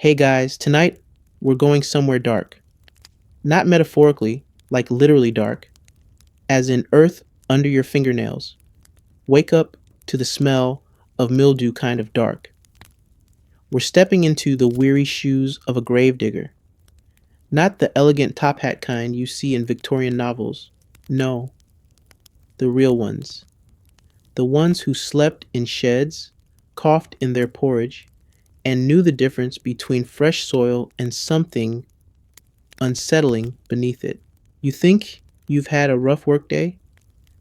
Hey guys, tonight we're going somewhere dark. Not metaphorically, like literally dark, as in earth under your fingernails. Wake up to the smell of mildew kind of dark. We're stepping into the weary shoes of a gravedigger. Not the elegant top hat kind you see in Victorian novels. No, the real ones. The ones who slept in sheds, coughed in their porridge, and knew the difference between fresh soil and something unsettling beneath it. You think you've had a rough workday?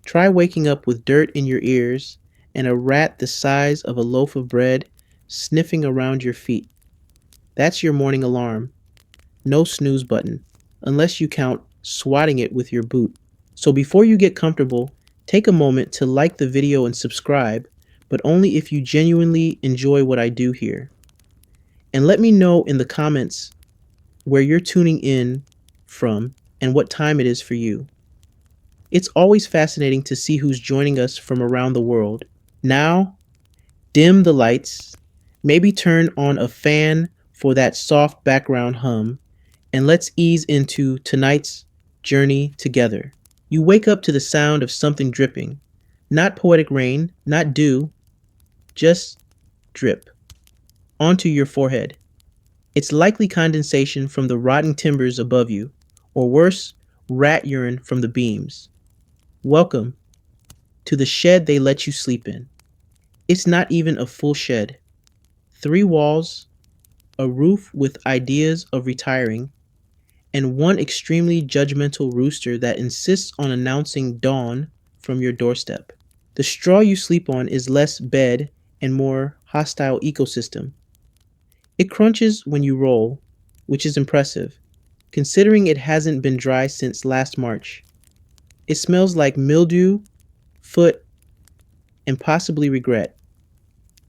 Try waking up with dirt in your ears and a rat the size of a loaf of bread sniffing around your feet. That's your morning alarm. No snooze button, unless you count swatting it with your boot. So before you get comfortable, take a moment to like the video and subscribe, but only if you genuinely enjoy what I do here. And let me know in the comments where you're tuning in from and what time it is for you. It's always fascinating to see who's joining us from around the world. Now, dim the lights, maybe turn on a fan for that soft background hum, and let's ease into tonight's journey together. You wake up to the sound of something dripping. Not poetic rain, not dew, just drip onto your forehead. It's likely condensation from the rotting timbers above you, or worse, rat urine from the beams. Welcome to the shed they let you sleep in. It's not even a full shed. 3 walls, a roof with ideas of retiring, and one extremely judgmental rooster that insists on announcing dawn from your doorstep. The straw you sleep on is less bed and more hostile ecosystem. It crunches when you roll, which is impressive, considering it hasn't been dry since last March. It smells like mildew, foot, and possibly regret.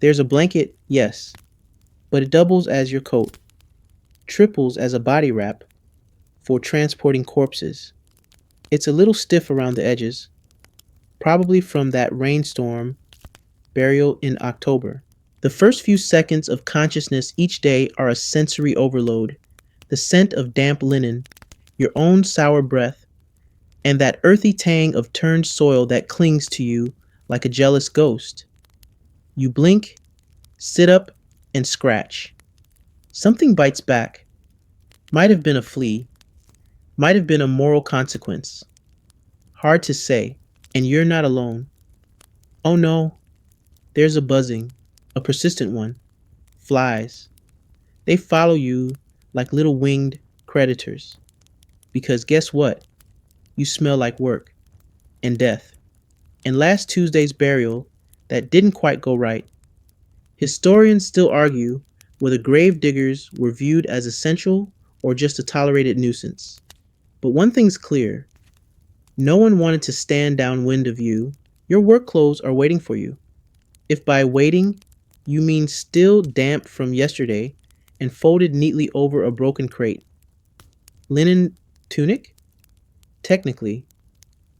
There's a blanket, yes, but it doubles as your coat, triples as a body wrap for transporting corpses. It's a little stiff around the edges, probably from that rainstorm burial in October. The first few seconds of consciousness each day are a sensory overload. The scent of damp linen, your own sour breath, and that earthy tang of turned soil that clings to you like a jealous ghost. You blink, sit up, and scratch. Something bites back. Might have been a flea, might have been a moral consequence. Hard to say, and you're not alone. Oh no, there's a buzzing, a persistent one. Flies. They follow you like little winged predators. Because guess what? You smell like work and death. And last Tuesday's burial that didn't quite go right. Historians still argue whether grave diggers were viewed as essential or just a tolerated nuisance. But one thing's clear. No one wanted to stand downwind of you. Your work clothes are waiting for you. If by waiting, you mean still damp from yesterday and folded neatly over a broken crate. Linen tunic? Technically,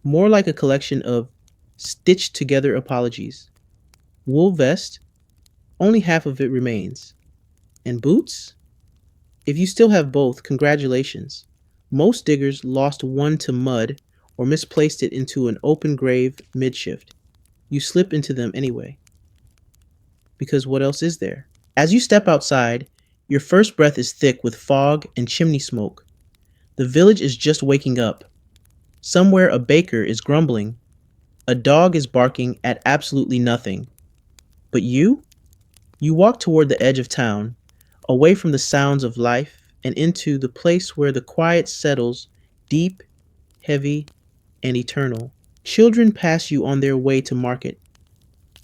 more like a collection of stitched together apologies. Wool vest? Only half of it remains. And boots? If you still have both, congratulations. Most diggers lost one to mud or misplaced it into an open grave mid-shift. You slip into them anyway. Because what else is there? As you step outside, your first breath is thick with fog and chimney smoke. The village is just waking up. Somewhere a baker is grumbling. A dog is barking at absolutely nothing. But you? You walk toward the edge of town, away from the sounds of life and into the place where the quiet settles, deep, heavy, and eternal. Children pass you on their way to market.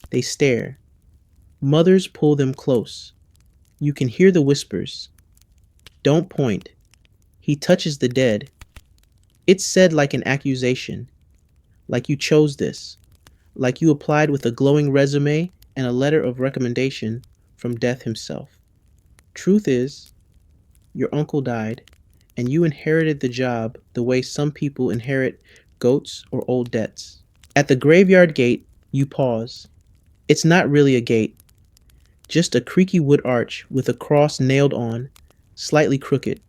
They stare. Mothers pull them close. You can hear the whispers. Don't point. He touches the dead. It's said like an accusation, like you chose this, like you applied with a glowing resume and a letter of recommendation from death himself. Truth is, your uncle died, and you inherited the job the way some people inherit goats or old debts. At the graveyard gate, you pause. It's not really a gate. Just a creaky wood arch with a cross nailed on, slightly crooked,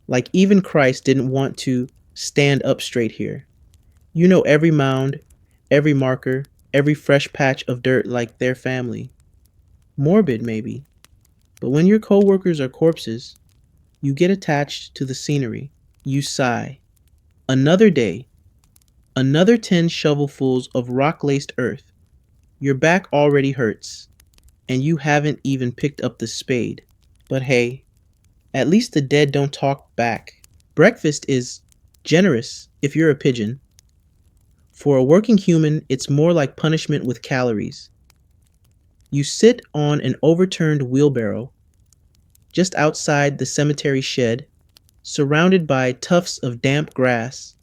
like even Christ didn't want to stand up straight here. You know every mound, every marker, every fresh patch of dirt like their family. Morbid, maybe, but when your coworkers are corpses, you get attached to the scenery. You sigh. Another day, another 10 shovelfuls of rock laced earth. Your back already hurts, and you haven't even picked up the spade. But hey, at least the dead don't talk back. Breakfast is generous if you're a pigeon. For a working human, it's more like punishment with calories. You sit on an overturned wheelbarrow just outside the cemetery shed, surrounded by tufts of damp grass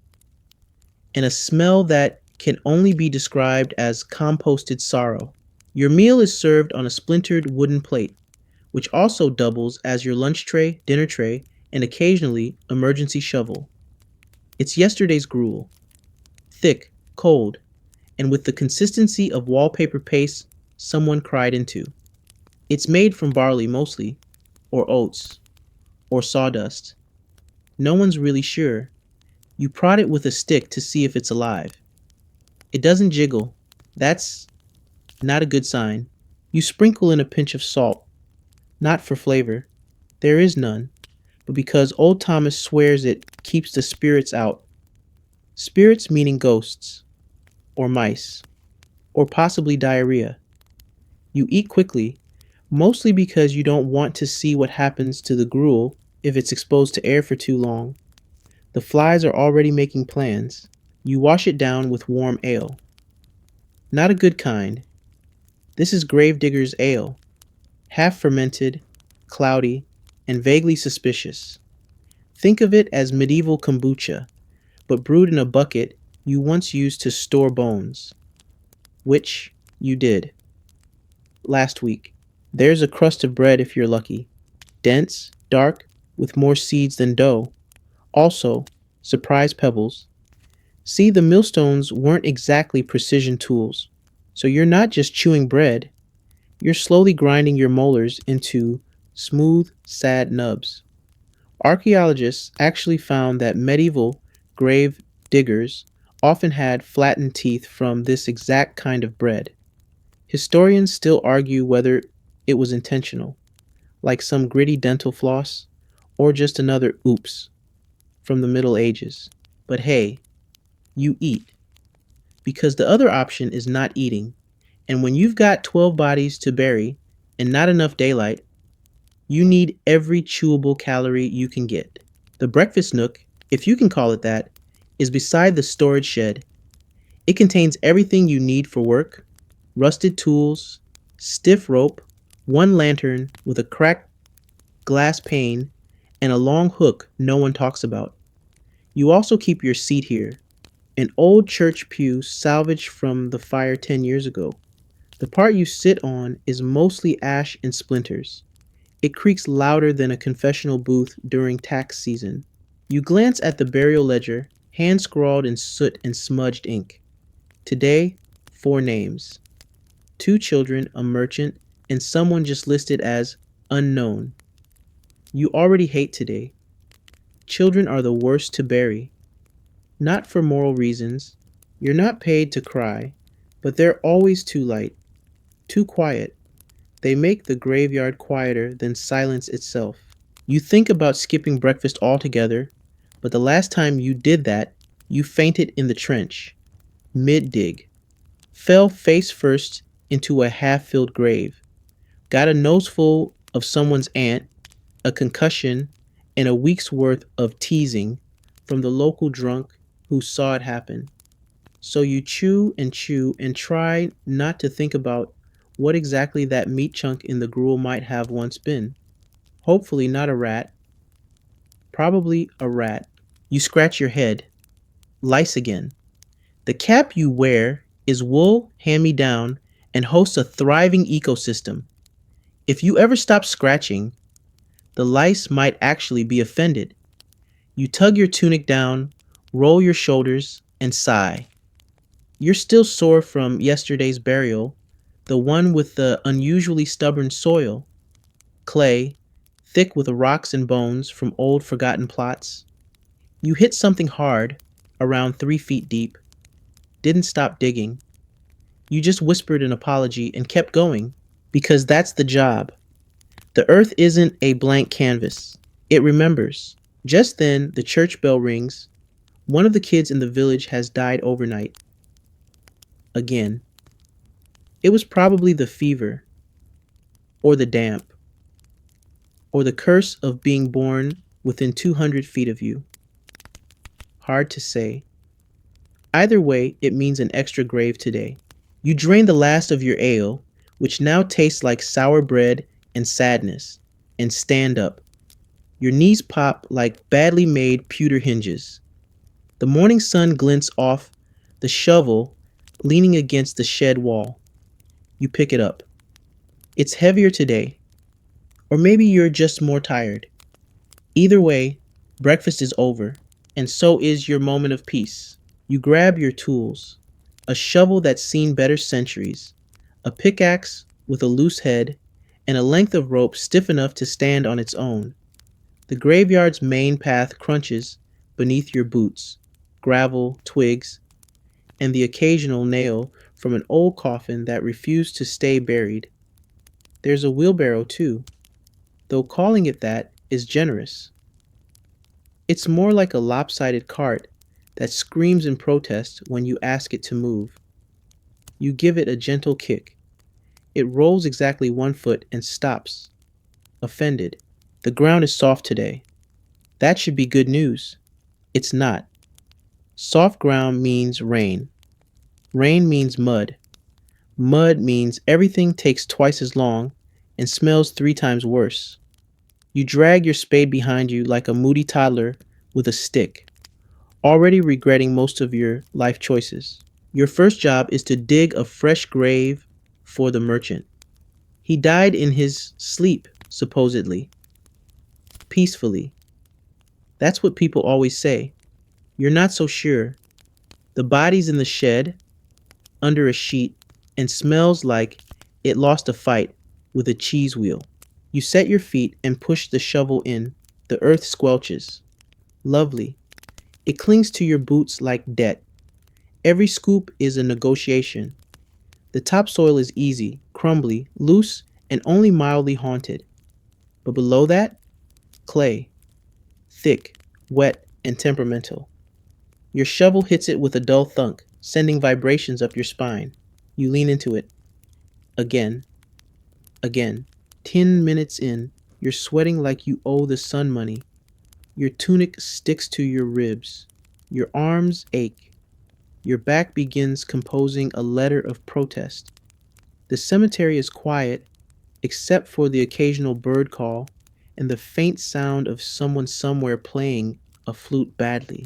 and a smell that can only be described as composted sorrow. Your meal is served on a splintered wooden plate, which also doubles as your lunch tray, dinner tray, and occasionally emergency shovel. It's yesterday's gruel, thick, cold, and with the consistency of wallpaper paste someone cried into. It's made from barley mostly, or oats, or sawdust. No one's really sure. You prod it with a stick to see if it's alive. It doesn't jiggle. That's not a good sign. You sprinkle in a pinch of salt, not for flavor. There is none, but because old Thomas swears it keeps the spirits out. Spirits meaning ghosts, or mice, or possibly diarrhea. You eat quickly, mostly because you don't want to see what happens to the gruel if it's exposed to air for too long. The flies are already making plans. You wash it down with warm ale. Not a good kind. This is Gravedigger's ale, half fermented, cloudy, and vaguely suspicious. Think of it as medieval kombucha, but brewed in a bucket you once used to store bones, which you did last week. There's a crust of bread if you're lucky, dense, dark, with more seeds than dough. Also, surprise pebbles. See, the millstones weren't exactly precision tools, so you're not just chewing bread, you're slowly grinding your molars into smooth, sad nubs. Archaeologists actually found that medieval grave diggers often had flattened teeth from this exact kind of bread. Historians still argue whether it was intentional, like some gritty dental floss, or just another oops from the Middle Ages. But hey, you eat. Because the other option is not eating. And when you've got 12 bodies to bury and not enough daylight, you need every chewable calorie you can get. The breakfast nook, if you can call it that, is beside the storage shed. It contains everything you need for work: rusted tools, stiff rope, one lantern with a cracked glass pane, and a long hook no one talks about. You also keep your seat here, an old church pew salvaged from the fire 10 years ago. The part you sit on is mostly ash and splinters. It creaks louder than a confessional booth during tax season. You glance at the burial ledger, hand scrawled in soot and smudged ink. Today, 4 names: 2 children, a merchant, and someone just listed as unknown. You already hate today. Children are the worst to bury. Not for moral reasons. You're not paid to cry, but they're always too light, too quiet. They make the graveyard quieter than silence itself. You think about skipping breakfast altogether, but the last time you did that, you fainted in the trench, mid-dig, fell face first into a half-filled grave, got a noseful of someone's aunt, a concussion, and a week's worth of teasing from the local drunk who saw it happen. So you chew and try not to think about what exactly that meat chunk in the gruel might have once been. Hopefully not a rat. Probably a rat. You scratch your head. Lice again. The cap you wear is wool hand-me-down and hosts a thriving ecosystem. If you ever stop scratching, the lice might actually be offended. You tug your tunic down, roll your shoulders, and sigh. You're still sore from yesterday's burial, The one with the unusually stubborn soil, clay, thick with rocks and bones from old forgotten plots. You hit something hard, around 3 feet deep, didn't stop digging. You just whispered an apology and kept going, because that's the job. The earth isn't a blank canvas. It remembers. Just then, the church bell rings. One of the kids in the village has died overnight. Again. It was probably the fever, or the damp, or the curse of being born within 200 feet of you. Hard to say. Either way, it means an extra grave today. You drain the last of your ale, which now tastes like sour bread and sadness, and stand up. Your knees pop like badly made pewter hinges. The morning sun glints off the shovel leaning against the shed wall. You pick it up. It's heavier today, or maybe you're just more tired. Either way, breakfast is over, and so is your moment of peace. You grab your tools, a shovel that's seen better centuries, a pickaxe with a loose head, and a length of rope stiff enough to stand on its own. The graveyard's main path crunches beneath your boots, gravel, twigs, and the occasional nail from an old coffin that refused to stay buried. There's a wheelbarrow, too, though calling it that is generous. It's more like a lopsided cart that screams in protest when you ask it to move. You give it a gentle kick. It rolls exactly 1 foot and stops, offended. The ground is soft today. That should be good news. It's not. Soft ground means rain. Rain means mud. Mud means everything takes twice as long and smells 3 times worse. You drag your spade behind you like a moody toddler with a stick, already regretting most of your life choices. Your first job is to dig a fresh grave for the merchant. He died in his sleep, supposedly. Peacefully. That's what people always say. You're not so sure. The body's in the shed, under a sheet, and smells like it lost a fight with a cheese wheel. You set your feet and push the shovel in. The earth squelches. Lovely. It clings to your boots like debt. Every scoop is a negotiation. The topsoil is easy, crumbly, loose, and only mildly haunted. But below that, clay. Thick, wet, and temperamental. Your shovel hits it with a dull thunk, sending vibrations up your spine. You lean into it. Again. Again. 10 minutes in, you're sweating like you owe the sun money. Your tunic sticks to your ribs. Your arms ache. Your back begins composing a letter of protest. The cemetery is quiet, except for the occasional bird call and the faint sound of someone somewhere playing a flute badly.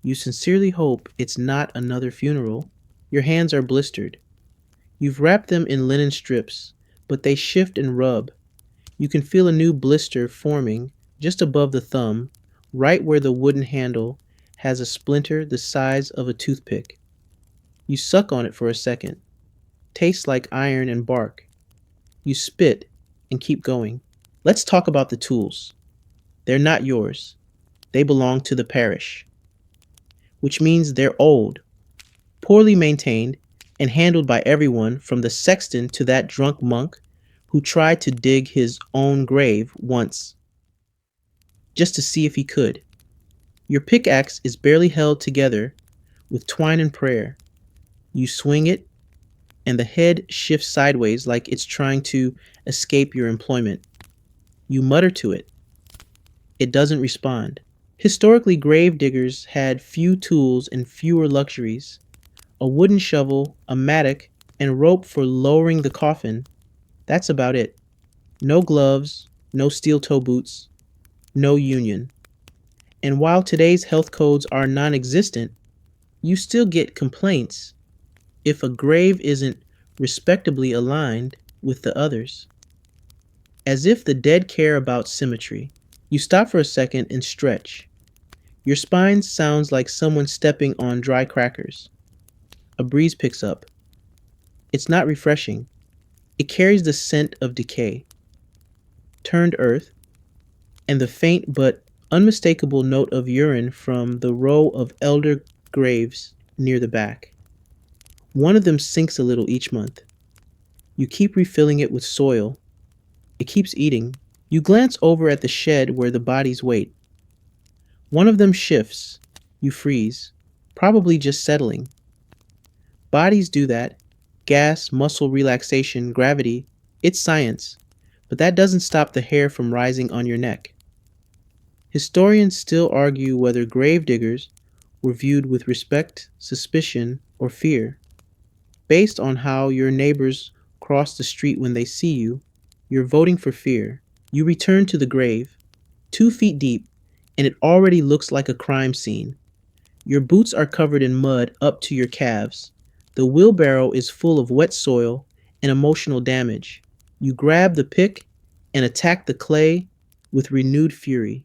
You sincerely hope it's not another funeral. Your hands are blistered. You've wrapped them in linen strips, but they shift and rub. You can feel a new blister forming just above the thumb, right where the wooden handle has a splinter the size of a toothpick. You suck on it for a second. Tastes like iron and bark. You spit and keep going. Let's talk about the tools. They're not yours. They belong to the parish, which means they're old, poorly maintained, and handled by everyone from the sexton to that drunk monk who tried to dig his own grave once, just to see if he could. Your pickaxe is barely held together with twine and prayer. You swing it, and the head shifts sideways like it's trying to escape your employment. You mutter to it. It doesn't respond. Historically, grave diggers had few tools and fewer luxuries. A wooden shovel, a mattock, and rope for lowering the coffin. That's about it. No gloves, no steel toe boots, no union. And while today's health codes are non-existent, you still get complaints if a grave isn't respectably aligned with the others. As if the dead care about symmetry. You stop for a second and stretch. Your spine sounds like someone stepping on dry crackers. A breeze picks up. It's not refreshing. It carries the scent of decay, turned earth, and the faint but unmistakable note of urine from the row of elder graves near the back. One of them sinks a little each month. You keep refilling it with soil. It keeps eating. You glance over at the shed where the bodies wait. One of them shifts. You freeze, probably just settling. Bodies do that. Gas, muscle relaxation, gravity. It's science. But that doesn't stop the hair from rising on your neck. Historians still argue whether gravediggers were viewed with respect, suspicion, or fear. Based on how your neighbors cross the street when they see you, you're voting for fear. You return to the grave, 2 feet deep, and it already looks like a crime scene. Your boots are covered in mud up to your calves. The wheelbarrow is full of wet soil and emotional damage. You grab the pick and attack the clay with renewed fury.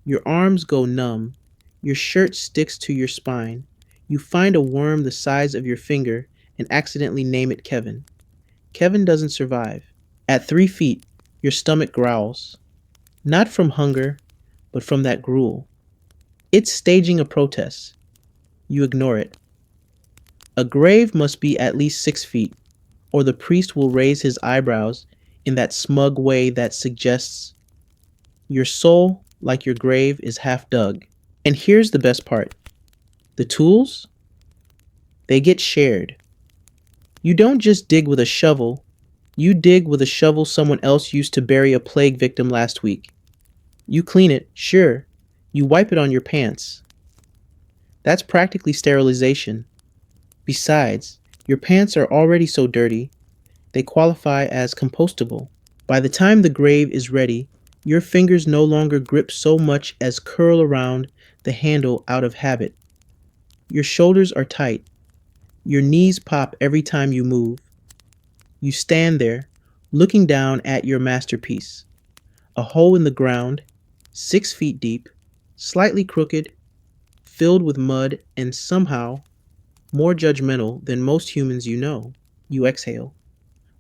Your arms go numb. Your shirt sticks to your spine. You find a worm the size of your finger and accidentally name it Kevin. Kevin doesn't survive. At 3 feet, your stomach growls. Not from hunger, but from that gruel. It's staging a protest. You ignore it. A grave must be at least 6 feet, or the priest will raise his eyebrows in that smug way that suggests your soul, like your grave, is half dug. And here's the best part. The tools, they get shared. You don't just dig with a shovel, you dig with a shovel someone else used to bury a plague victim last week. You clean it, sure. You wipe it on your pants. That's practically sterilization. Besides, your pants are already so dirty, they qualify as compostable. By the time the grave is ready, your fingers no longer grip so much as curl around the handle out of habit. Your shoulders are tight. Your knees pop every time you move. You stand there, looking down at your masterpiece. A hole in the ground, 6 feet deep, slightly crooked, filled with mud, and somehow more judgmental than most humans you know. You exhale.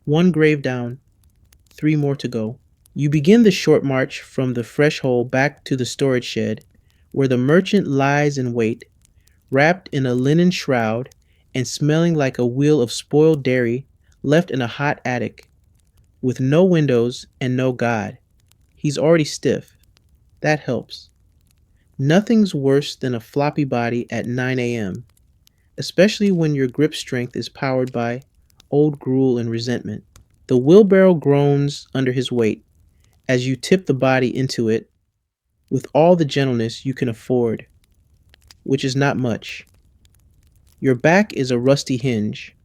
One grave down, 3 more to go. You begin the short march from the fresh hole back to the storage shed, where the merchant lies in wait, wrapped in a linen shroud and smelling like a wheel of spoiled dairy left in a hot attic, with no windows and no God. He's already stiff. That helps. Nothing's worse than a floppy body at 9 a.m., especially when your grip strength is powered by old gruel and resentment. The wheelbarrow groans under his weight as you tip the body into it with all the gentleness you can afford, which is not much. Your back is a rusty hinge.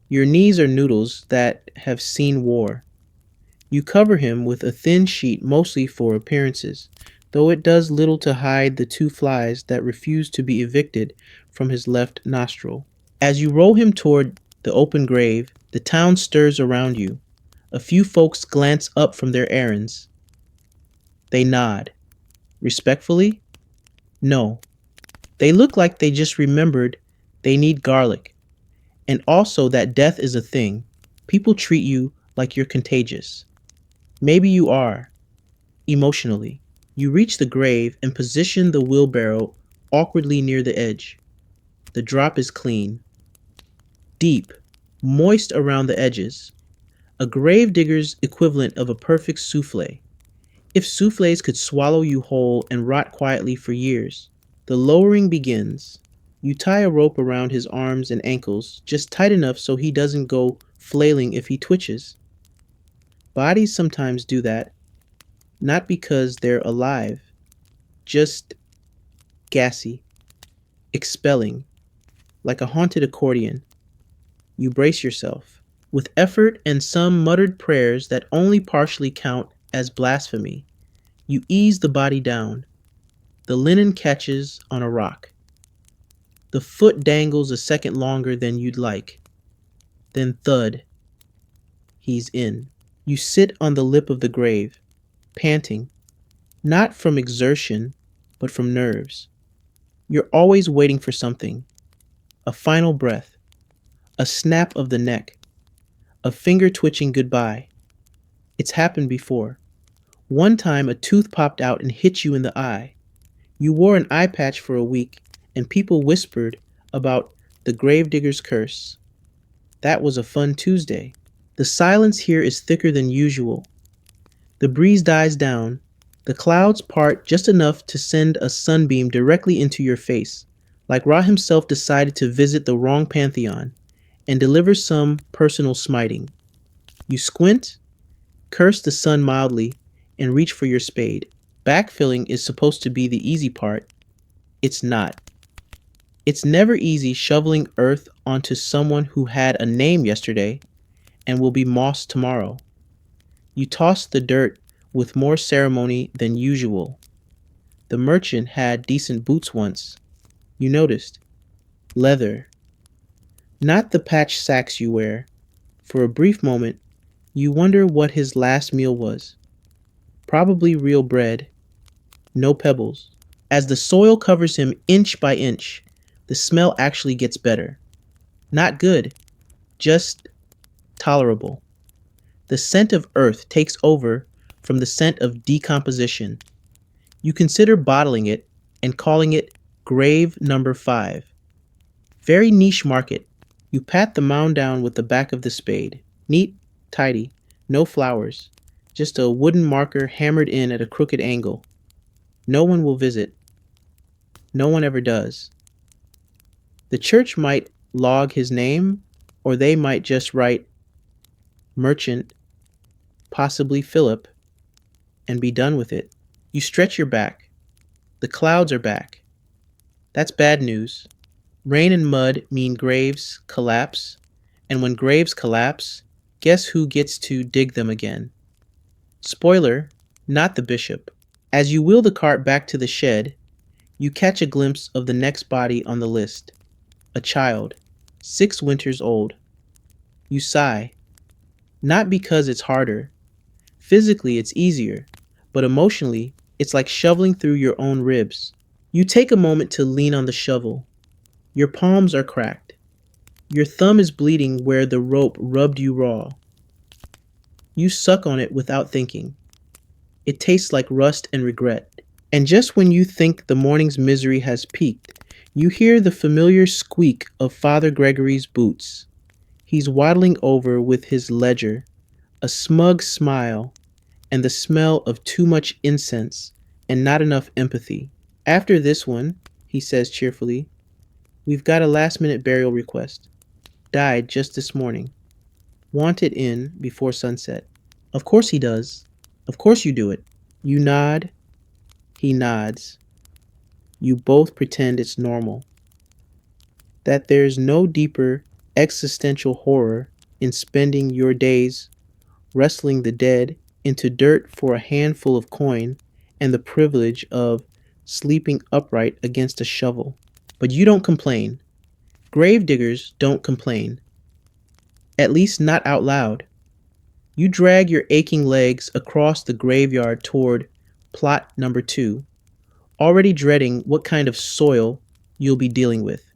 Your knees are noodles that have seen war. You cover him with a thin sheet mostly for appearances, though it does little to hide the 2 flies that refuse to be evicted from his left nostril. As you roll him toward the open grave, the town stirs around you. A few folks glance up from their errands. They nod. Respectfully? No. They look like they just remembered they need garlic. And also that death is a thing. People treat you like you're contagious. Maybe you are, emotionally. You reach the grave and position the wheelbarrow awkwardly near the edge. The drop is clean. Deep, moist around the edges. A gravedigger's equivalent of a perfect souffle. If souffles could swallow you whole and rot quietly for years. The lowering begins. You tie a rope around his arms and ankles, just tight enough so he doesn't go flailing if he twitches. Bodies sometimes do that, not because they're alive, just gassy, expelling, like a haunted accordion. You brace yourself. With effort and some muttered prayers that only partially count as blasphemy, you ease the body down. The linen catches on a rock. The foot dangles a second longer than you'd like. Then thud. He's in. You sit on the lip of the grave, panting, not from exertion, but from nerves. You're always waiting for something. A final breath. A snap of the neck. a finger twitching goodbye. It's happened before. One time a tooth popped out and hit you in the eye. You wore an eye patch for a week, and people whispered about the gravedigger's curse. That was a fun Tuesday. The silence here is thicker than usual. The breeze dies down. The clouds part just enough to send a sunbeam directly into your face, like Ra himself decided to visit the wrong pantheon and deliver some personal smiting. You squint, curse the sun mildly, and reach for your spade. Backfilling is supposed to be the easy part. It's not. It's never easy shoveling earth onto someone who had a name yesterday and will be mossed tomorrow. You toss the dirt with more ceremony than usual. The merchant had decent boots once. You noticed. Leather. Not the patch sacks you wear. For a brief moment, you wonder what his last meal was. Probably real bread. No pebbles. As the soil covers him inch by inch, the smell actually gets better. Not good, just tolerable. The scent of earth takes over from the scent of decomposition. You consider bottling it and calling it Grave Number 5. Very niche market. You pat the mound down with the back of the spade. Neat, tidy, no flowers. Just a wooden marker hammered in at a crooked angle. No one will visit. No one ever does. The church might log his name, or they might just write merchant, possibly Philip, and be done with it. You stretch your back. The clouds are back. That's bad news. Rain and mud mean graves collapse, and when graves collapse, guess who gets to dig them again? Spoiler, not the bishop. As you wheel the cart back to the shed, you catch a glimpse of the next body on the list. A child, 6 winters old. You sigh. Not because it's harder. Physically, it's easier, but emotionally, it's like shoveling through your own ribs. You take a moment to lean on the shovel. Your palms are cracked. Your thumb is bleeding where the rope rubbed you raw. You suck on it without thinking. It tastes like rust and regret. And just when you think the morning's misery has peaked, you hear the familiar squeak of Father Gregory's boots. He's waddling over with his ledger, a smug smile, and the smell of too much incense and not enough empathy. After this one, he says cheerfully, we've got a last-minute burial request. Died just this morning. Want it in before sunset. Of course he does. Of course you do it. You nod. He nods. You both pretend it's normal. That there's no deeper existential horror in spending your days wrestling the dead into dirt for a handful of coin and the privilege of sleeping upright against a shovel. But you don't complain. Gravediggers don't complain. At least not out loud. You drag your aching legs across the graveyard toward plot number 2, already dreading what kind of soil you'll be dealing with.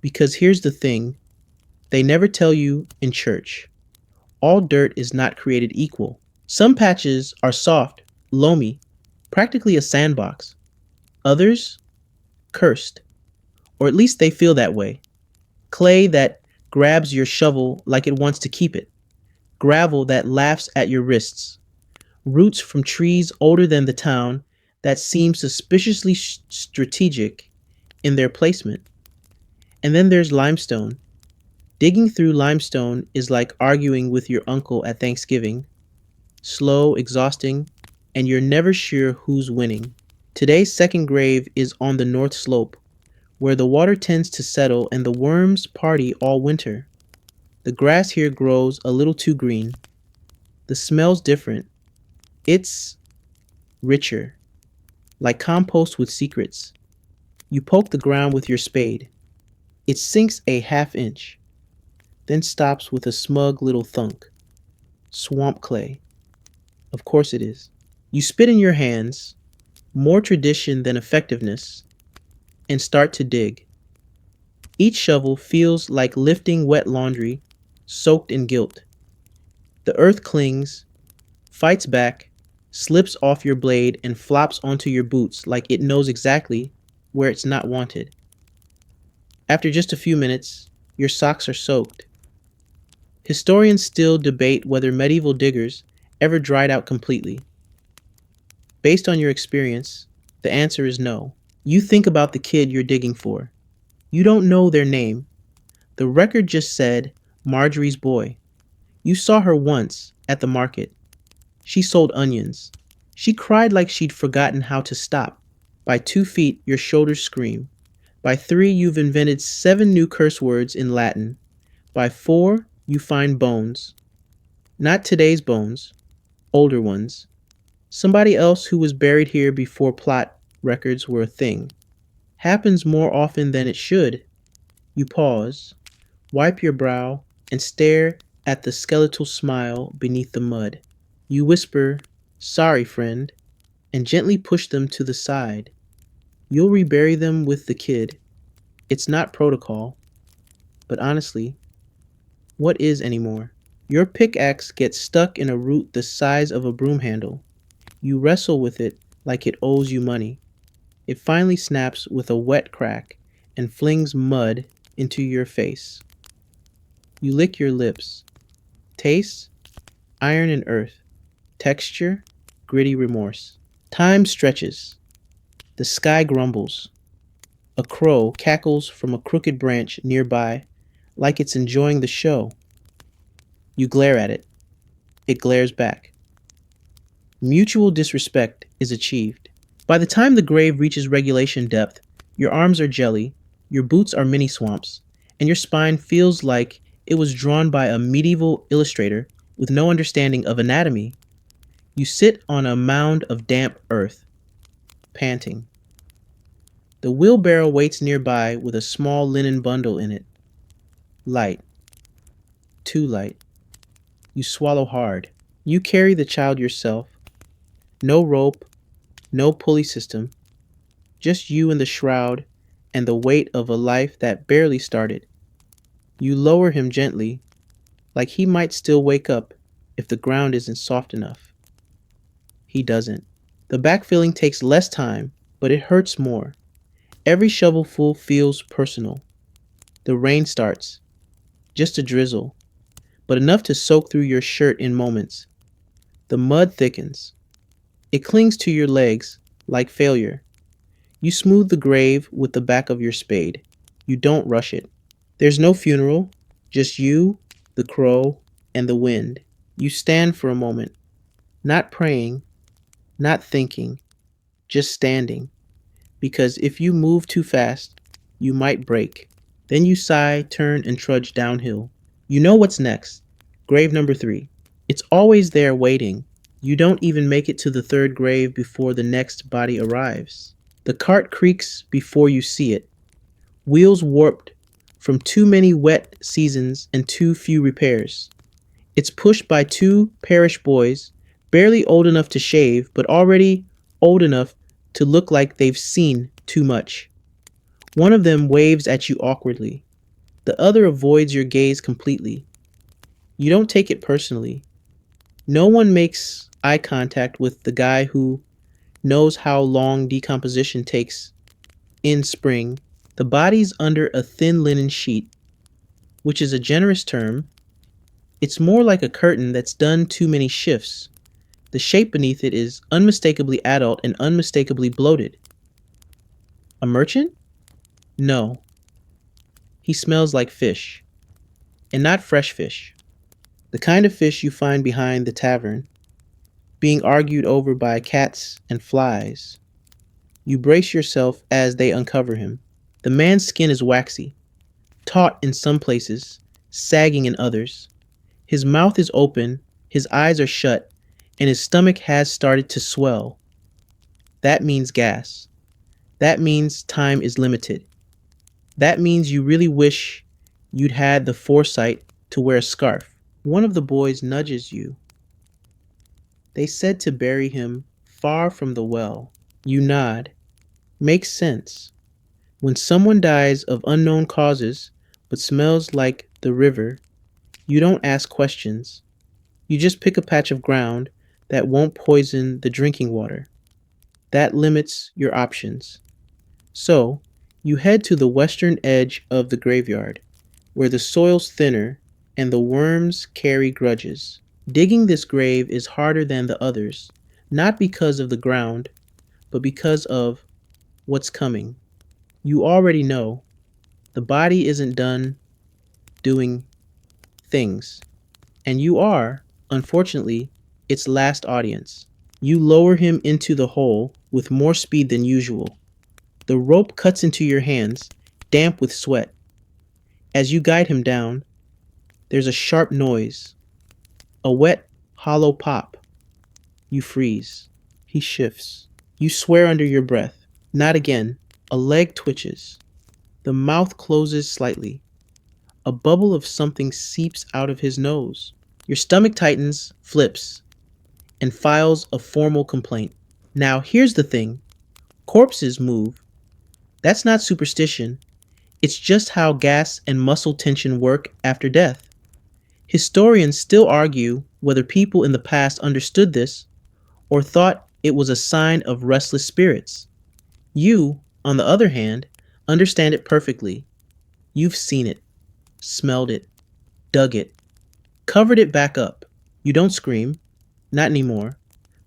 Because here's the thing, they never tell you in church. All dirt is not created equal. Some patches are soft, loamy, practically a sandbox. Others, cursed. Or at least they feel that way. Clay that grabs your shovel like it wants to keep it. Gravel that laughs at your wrists. Roots from trees older than the town that seem suspiciously strategic in their placement. And then there's limestone. Digging through limestone is like arguing with your uncle at Thanksgiving. Slow, exhausting, and you're never sure who's winning. Today's second grave is on the north slope, where the water tends to settle and the worms party all winter. The grass here grows a little too green. The smell's different. It's richer, like compost with secrets. You poke the ground with your spade. It sinks a half-inch, then stops with a smug little thunk. Swamp clay. Of course it is. You spit in your hands, more tradition than effectiveness, and start to dig. Each shovel feels like lifting wet laundry soaked in guilt. The earth clings, fights back, slips off your blade, and flops onto your boots like it knows exactly where it's not wanted. After just a few minutes, your socks are soaked. Historians still debate whether medieval diggers ever dried out completely. Based on your experience, the answer is no. You think about the kid you're digging for. You don't know their name. The record just said Marjorie's boy. You saw her once at the market. She sold onions. She cried like she'd forgotten how to stop. By 2 feet, your shoulders scream. By 3, you've invented 7 new curse words in Latin. By 4, you find bones. Not today's bones, older ones. Somebody else who was buried here before plot records were a thing. Happens more often than it should. You pause, wipe your brow, and stare at the skeletal smile beneath the mud. You whisper, "Sorry, friend," and gently push them to the side. You'll rebury them with the kid. It's not protocol. But honestly, what is anymore? Your pickaxe gets stuck in a root the size of a broom handle. You wrestle with it like it owes you money. It finally snaps with a wet crack and flings mud into your face. You lick your lips. Taste? Iron and earth. Texture? Gritty remorse. Time stretches. The sky grumbles. A crow cackles from a crooked branch nearby like it's enjoying the show. You glare at it. It glares back. Mutual disrespect is achieved. By the time the grave reaches regulation depth, your arms are jelly, your boots are mini swamps, and your spine feels like it was drawn by a medieval illustrator with no understanding of anatomy. You sit on a mound of damp earth, panting. The wheelbarrow waits nearby with a small linen bundle in it. Light. Too light. You swallow hard. You carry the child yourself. No rope, no pulley system. Just you in the shroud and the weight of a life that barely started. You lower him gently, like he might still wake up if the ground isn't soft enough. He doesn't. The backfilling takes less time, but it hurts more. Every shovelful feels personal. The rain starts. Just a drizzle, but enough to soak through your shirt in moments. The mud thickens. It clings to your legs like failure. You smooth the grave with the back of your spade. You don't rush it. There's no funeral, just you, the crow, and the wind. You stand for a moment, not praying, not thinking, just standing. Because if you move too fast, you might break. Then you sigh, turn, and trudge downhill. You know what's next. Grave number 3. It's always there waiting. You don't even make it to the 3rd grave before the next body arrives. The cart creaks before you see it. Wheels warped from too many wet seasons and too few repairs. It's pushed by 2 parish boys, barely old enough to shave, but already old enough to look like they've seen too much. One of them waves at you awkwardly. The other avoids your gaze completely. You don't take it personally. No one makes eye contact with the guy who knows how long decomposition takes in spring. The body's under a thin linen sheet, which is a generous term. It's more like a curtain that's done too many shifts. The shape beneath it is unmistakably adult and unmistakably bloated. A merchant? No. He smells like fish, and not fresh fish. The kind of fish you find behind the tavern, being argued over by cats and flies. You brace yourself as they uncover him. The man's skin is waxy, taut in some places, sagging in others. His mouth is open, his eyes are shut, and his stomach has started to swell. That means gas. That means time is limited. That means you really wish you'd had the foresight to wear a scarf. One of the boys nudges you. They said to bury him far from the well. You nod. Makes sense. When someone dies of unknown causes but smells like the river, You don't ask questions. You just pick a patch of ground that won't poison the drinking water. That limits your options. So, you head to the western edge of the graveyard, where the soil's thinner and the worms carry grudges. Digging this grave is harder than the others, not because of the ground, but because of what's coming. You already know the body isn't done doing things, and you are, unfortunately, its last audience. You lower him into the hole with more speed than usual. The rope cuts into your hands, damp with sweat. As you guide him down, there's a sharp noise, a wet, hollow pop. You freeze. He shifts. You swear under your breath. Not again. A leg twitches. The mouth closes slightly. A bubble of something seeps out of his nose. Your stomach tightens, flips, and files a formal complaint. Now, here's the thing. Corpses move. That's not superstition. It's just how gas and muscle tension work after death. Historians still argue whether people in the past understood this or thought it was a sign of restless spirits. You, on the other hand, understand it perfectly. You've seen it, smelled it, dug it, covered it back up. You don't scream, not anymore,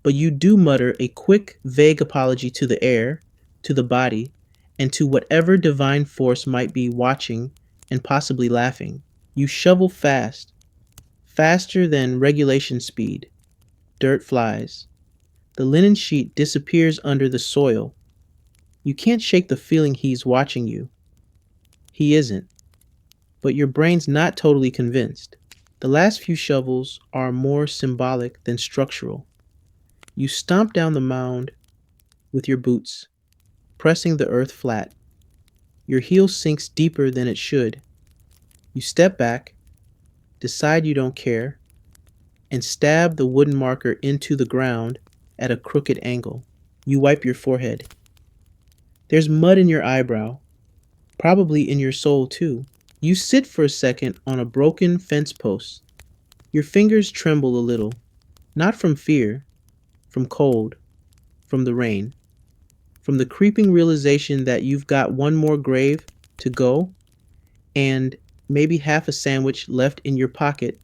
but you do mutter a quick, vague apology to the air, to the body, and to whatever divine force might be watching and possibly laughing. You shovel fast, faster than regulation speed. Dirt flies. The linen sheet disappears under the soil. You can't shake the feeling he's watching you. He isn't. But your brain's not totally convinced. The last few shovels are more symbolic than structural. You stomp down the mound with your boots, pressing the earth flat. Your heel sinks deeper than it should. You step back, decide you don't care, and stab the wooden marker into the ground at a crooked angle. You wipe your forehead. There's mud in your eyebrow, probably in your soul too. You sit for a second on a broken fence post. Your fingers tremble a little, not from fear, from cold, from the rain, from the creeping realization that you've got one more grave to go and maybe half a sandwich left in your pocket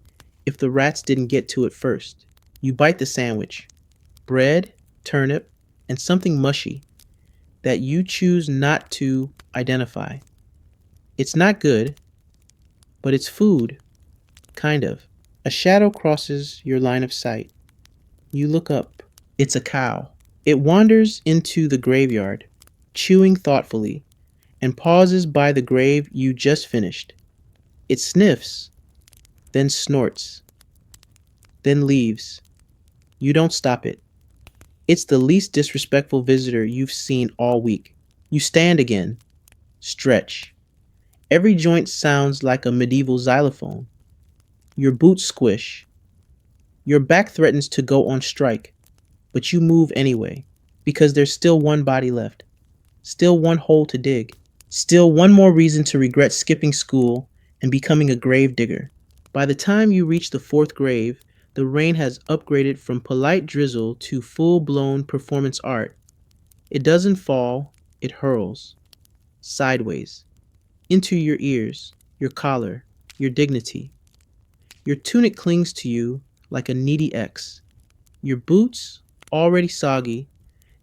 if the rats didn't get to it first. You bite the sandwich. Bread, turnip, and something mushy that you choose not to identify. It's not good, but it's food, kind of. A shadow crosses your line of sight. You look up. It's a cow. It wanders into the graveyard, chewing thoughtfully, and pauses by the grave you just finished. It sniffs, then snorts, then leaves. You don't stop it. It's the least disrespectful visitor you've seen all week. You stand again. Stretch. Every joint sounds like a medieval xylophone. Your boots squish. Your back threatens to go on strike, but you move anyway, because there's still one body left. Still one hole to dig. Still one more reason to regret skipping school and becoming a grave digger. By the time you reach the fourth grave, the rain has upgraded from polite drizzle to full-blown performance art. It doesn't fall, it hurls. Sideways. Into your ears, your collar, your dignity. Your tunic clings to you like a needy ex. Your boots, already soggy,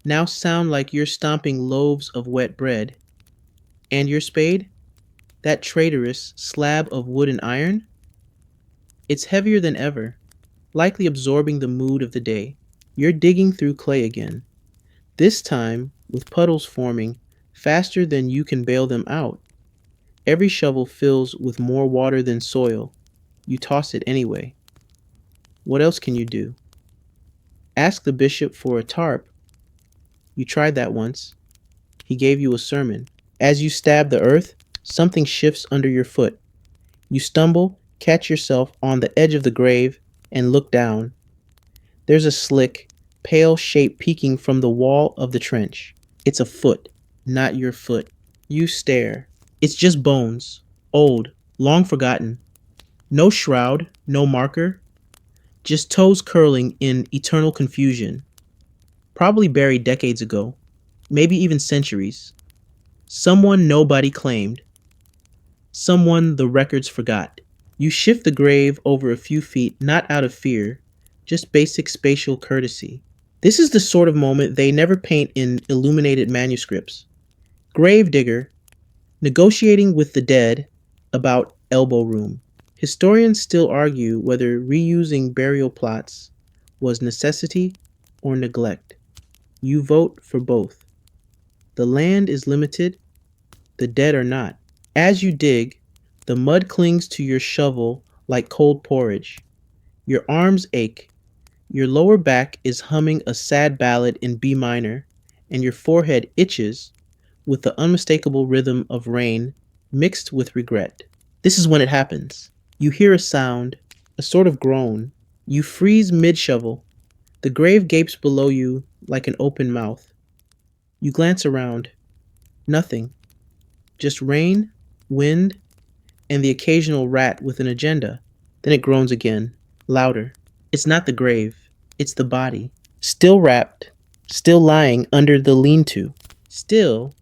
now sound like you're stomping loaves of wet bread. And your spade? That traitorous slab of wood and iron? It's heavier than ever, likely absorbing the mood of the day. You're digging through clay again, this time with puddles forming faster than you can bail them out. Every shovel fills with more water than soil. You toss it anyway. What else can you do? Ask the bishop for a tarp. You tried that once. He gave you a sermon. As you stab the earth, something shifts under your foot. You stumble, catch yourself on the edge of the grave, and look down. There's a slick, pale shape peeking from the wall of the trench. It's a foot, not your foot. You stare. It's just bones, old, long forgotten. No shroud, no marker, just toes curling in eternal confusion. Probably buried decades ago, maybe even centuries. Someone nobody claimed, someone the records forgot. You shift the grave over a few feet, not out of fear, just basic spatial courtesy. This is the sort of moment they never paint in illuminated manuscripts. Gravedigger negotiating with the dead about elbow room. Historians still argue whether reusing burial plots was necessity or neglect. You vote for both. The land is limited, the dead are not. As you dig, the mud clings to your shovel like cold porridge. Your arms ache, your lower back is humming a sad ballad in B minor, and your forehead itches with the unmistakable rhythm of rain mixed with regret. This is when it happens. You hear a sound, a sort of groan. You freeze mid shovel. The grave gapes below you like an open mouth. You glance around. Nothing. Just rain, wind, and the occasional rat with an agenda. Then it groans again, louder. It's not the grave, it's the body. Still wrapped, still lying under the lean to. Still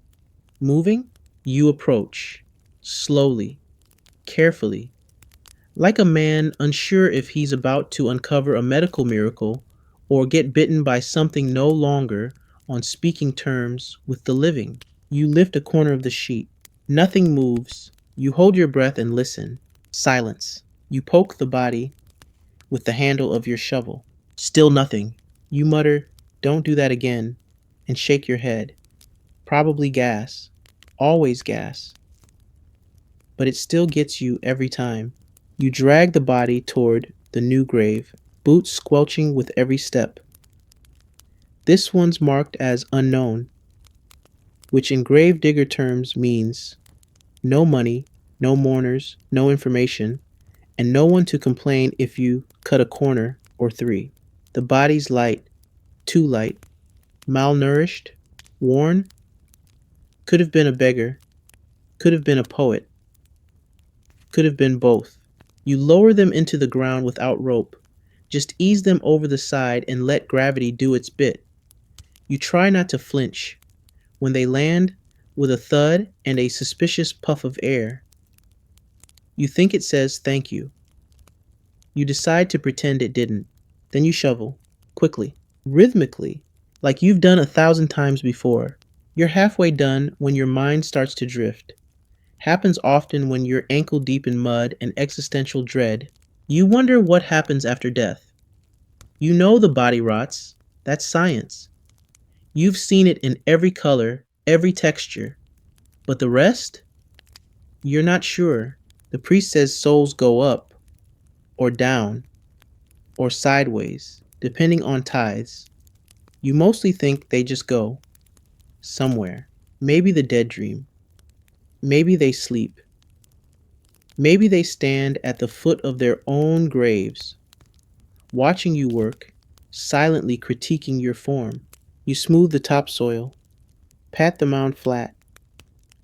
moving. You approach, slowly, carefully, like a man unsure if he's about to uncover a medical miracle or get bitten by something no longer on speaking terms with the living. You lift a corner of the sheet. Nothing moves. You hold your breath and listen. Silence. You poke the body with the handle of your shovel. Still nothing. You mutter, "Don't do that again," and shake your head. Probably gas. Always gas. But it still gets you every time. You drag the body toward the new grave, boots squelching with every step. This one's marked as unknown, which in gravedigger terms means no money, no mourners, no information, and no one to complain if you cut a corner or three. The body's light, too light, malnourished, worn, could have been a beggar, could have been a poet, could have been both. You lower them into the ground without rope. Just ease them over the side and let gravity do its bit. You try not to flinch. When they land, with a thud and a suspicious puff of air, you think it says thank you. You decide to pretend it didn't. Then you shovel, quickly, rhythmically, like you've done 1,000 times before. You're halfway done when your mind starts to drift. Happens often when you're ankle deep in mud and existential dread. You wonder what happens after death. You know the body rots. That's science. You've seen it in every color, every texture. But the rest? You're not sure. The priest says souls go up, or down, or sideways, depending on tithes. You mostly think they just go somewhere. Maybe the dead dream. Maybe they sleep. Maybe they stand at the foot of their own graves, watching you work, silently critiquing your form. You smooth the topsoil, pat the mound flat.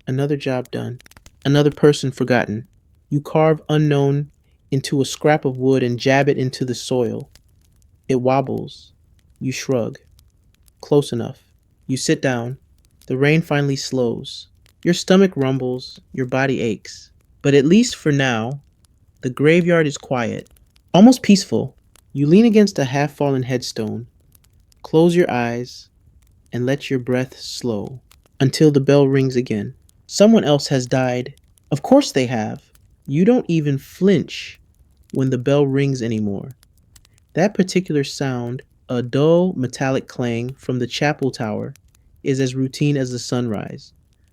Another job done. Another person forgotten. You carve unknown into a scrap of wood and jab it into the soil. It wobbles. You shrug. Close enough. You sit down. The rain finally slows. Your stomach rumbles. Your body aches. But at least for now, the graveyard is quiet, almost peaceful. You lean against a half-fallen headstone, close your eyes, and let your breath slow until the bell rings again. Someone else has died. Of course they have. You don't even flinch when the bell rings anymore. That particular sound, a dull metallic clang from the chapel tower, is as routine as the sunrise,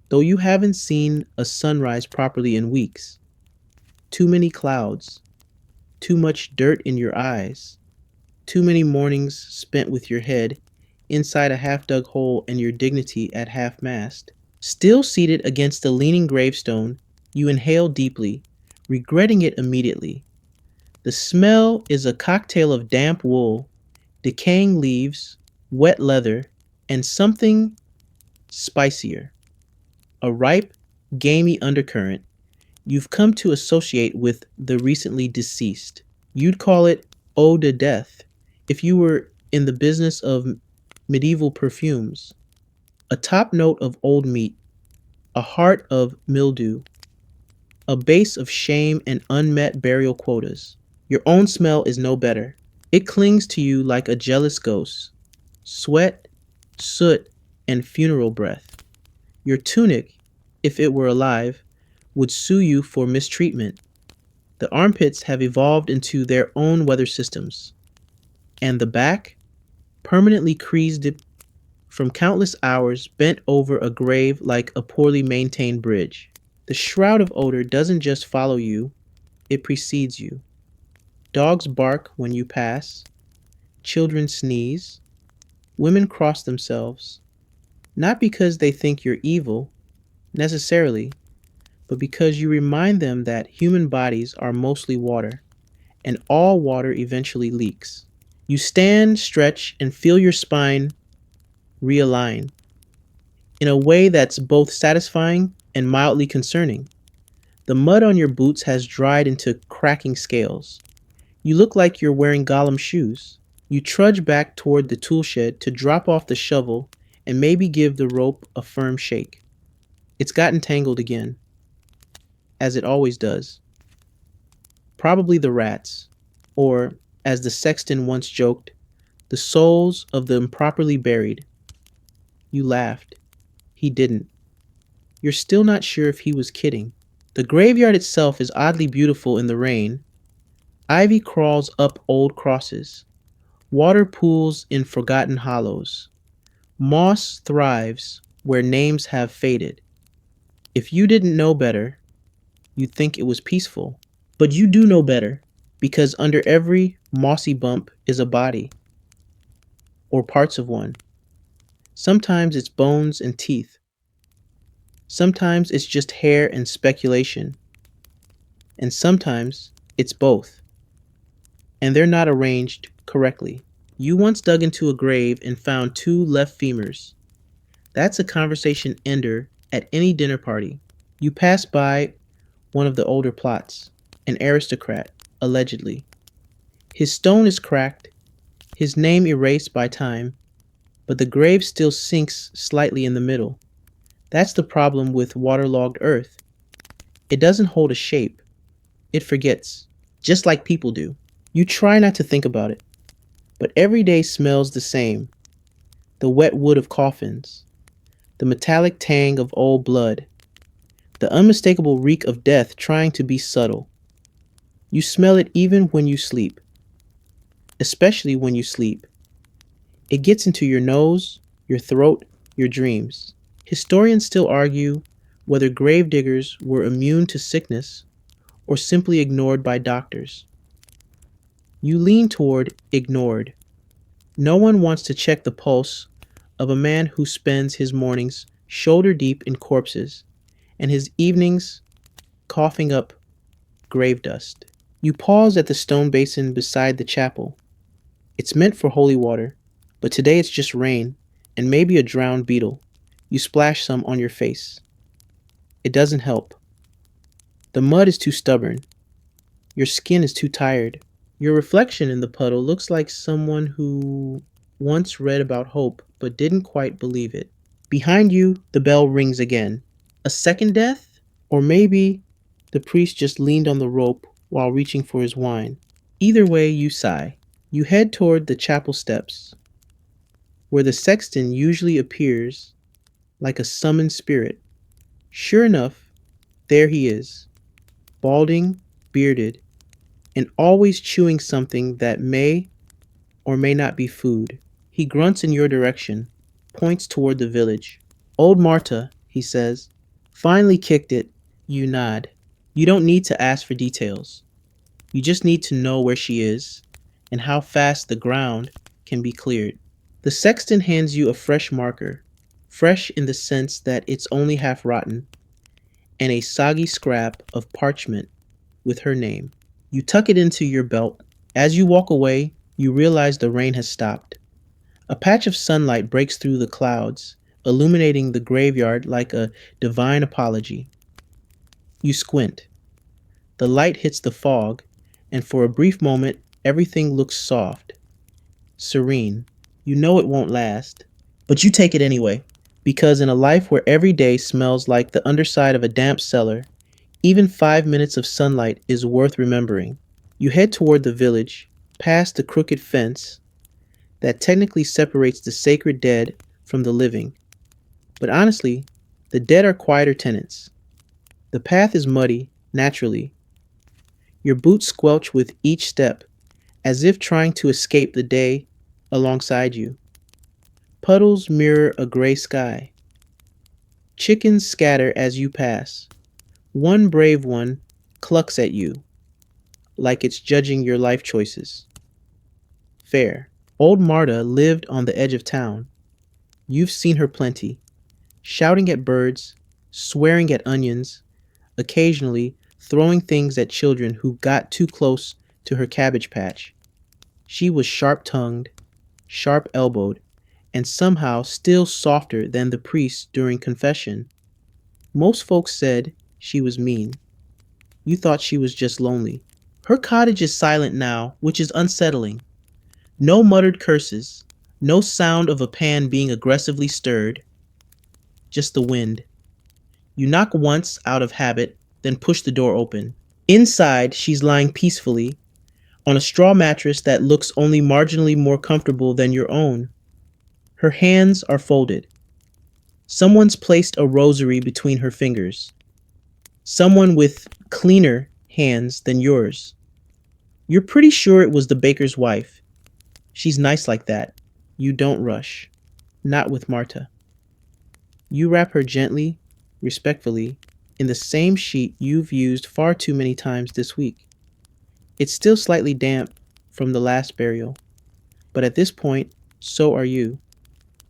though you haven't seen a sunrise properly in weeks. Too many clouds, too much dirt in your eyes, too many mornings spent with your head inside a half-dug hole and your dignity at half-mast. Still seated against the leaning gravestone, you inhale deeply, regretting it immediately. The smell is a cocktail of damp wool, decaying leaves, wet leather, and something spicier. A ripe, gamey undercurrent. you've come to associate with the recently deceased. You'd call it eau de death if you were in the business of medieval perfumes. A top note of old meat, a heart of mildew, a base of shame and unmet burial quotas. Your own smell is no better. It clings to you like a jealous ghost. Sweat, soot, and funeral breath. Your tunic, if it were alive, would sue you for mistreatment. The armpits have evolved into their own weather systems, and the back, permanently creased from countless hours bent over a grave like a poorly maintained bridge. The shroud of odor doesn't just follow you, it precedes you. Dogs bark when you pass, children sneeze, women cross themselves, not because they think you're evil, necessarily, but because you remind them that human bodies are mostly water, and all water eventually leaks. You stand, stretch, and feel your spine realign in a way that's both satisfying and mildly concerning. The mud on your boots has dried into cracking scales. You look like you're wearing Gollum shoes. You trudge back toward the tool shed to drop off the shovel and maybe give the rope a firm shake. It's gotten tangled again, as it always does. Probably the rats, or, as the sexton once joked, the souls of the improperly buried. You laughed. He didn't. You're still not sure if he was kidding. The graveyard itself is oddly beautiful in the rain. Ivy crawls up old crosses. Water pools in forgotten hollows. Moss thrives where names have faded. If you didn't know better, you'd think it was peaceful. But you do know better, because under every mossy bump is a body, or parts of one. Sometimes it's bones and teeth. Sometimes it's just hair and speculation. And sometimes it's both. And they're not arranged correctly. You once dug into a grave and found two left femurs. That's a conversation ender at any dinner party. You pass by one of the older plots, an aristocrat, allegedly. His stone is cracked, his name erased by time, but the grave still sinks slightly in the middle. That's the problem with waterlogged earth. It doesn't hold a shape. It forgets, just like people do. You try not to think about it, but every day smells the same. The wet wood of coffins, the metallic tang of old blood, the unmistakable reek of death trying to be subtle. You smell it even when you sleep, especially when you sleep. It gets into your nose, your throat, your dreams. Historians still argue whether gravediggers were immune to sickness or simply ignored by doctors. You lean toward ignored. No one wants to check the pulse of a man who spends his mornings shoulder deep in corpses and his evenings coughing up grave dust. You pause at the stone basin beside the chapel. It's meant for holy water, but today it's just rain and maybe a drowned beetle. You splash some on your face. It doesn't help. The mud is too stubborn. Your skin is too tired. Your reflection in the puddle looks like someone who once read about hope but didn't quite believe it. Behind you, the bell rings again. A second death? Or maybe the priest just leaned on the rope while reaching for his wine. Either way, you sigh. You head toward the chapel steps, where the sexton usually appears like a summoned spirit. Sure enough, there he is, balding, bearded, and always chewing something that may or may not be food. He grunts in your direction, points toward the village. Old Marta, he says, finally kicked it. You nod. You don't need to ask for details. You just need to know where she is and how fast the ground can be cleared. The sexton hands you a fresh marker, fresh in the sense that it's only half rotten, and a soggy scrap of parchment with her name. You tuck it into your belt. As you walk away, you realize the rain has stopped. A patch of sunlight breaks through the clouds, illuminating the graveyard like a divine apology. You squint. The light hits the fog, and for a brief moment, everything looks soft, serene. You know it won't last, but you take it anyway, because in a life where every day smells like the underside of a damp cellar, even 5 minutes of sunlight is worth remembering. You head toward the village, past the crooked fence that technically separates the sacred dead from the living. But honestly, the dead are quieter tenants. The path is muddy, naturally. Your boots squelch with each step, as if trying to escape the day alongside you. Puddles mirror a gray sky. Chickens scatter as you pass. One brave one clucks at you, like it's judging your life choices. Fair. Old Marta lived on the edge of town. You've seen her plenty, shouting at birds, swearing at onions, occasionally throwing things at children who got too close to her cabbage patch. She was sharp-tongued, sharp-elbowed, and somehow still softer than the priest during confession. Most folks said she was mean. You thought she was just lonely. Her cottage is silent now, which is unsettling. No muttered curses, no sound of a pan being aggressively stirred, just the wind. You knock once out of habit, then push the door open. Inside, she's lying peacefully on a straw mattress that looks only marginally more comfortable than your own. Her hands are folded. Someone's placed a rosary between her fingers. Someone with cleaner hands than yours. You're pretty sure it was the baker's wife. She's nice like that. You don't rush. Not with Marta. You wrap her gently, respectfully, in the same sheet you've used far too many times this week. It's still slightly damp from the last burial, but at this point, so are you.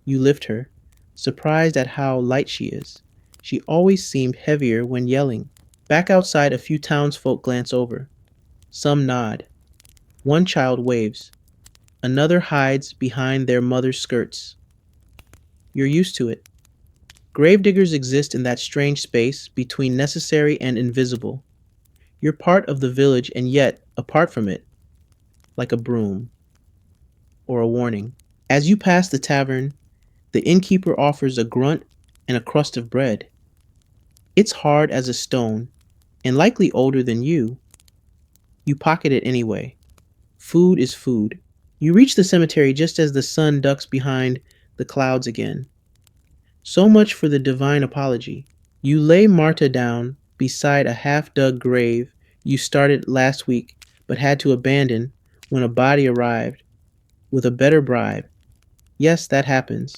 You lift her, surprised at how light she is. She always seemed heavier when yelling. Back outside, a few townsfolk glance over. Some nod. One child waves. Another hides behind their mother's skirts. You're used to it. Gravediggers exist in that strange space between necessary and invisible. You're part of the village and yet apart from it, like a broom or a warning. As you pass the tavern, the innkeeper offers a grunt and a crust of bread. It's hard as a stone and likely older than you. You pocket it anyway. Food is food. You reach the cemetery just as the sun ducks behind the clouds again. So much for the divine apology. You lay Marta down beside a half-dug grave you started last week but had to abandon when a body arrived with a better bribe. Yes, that happens.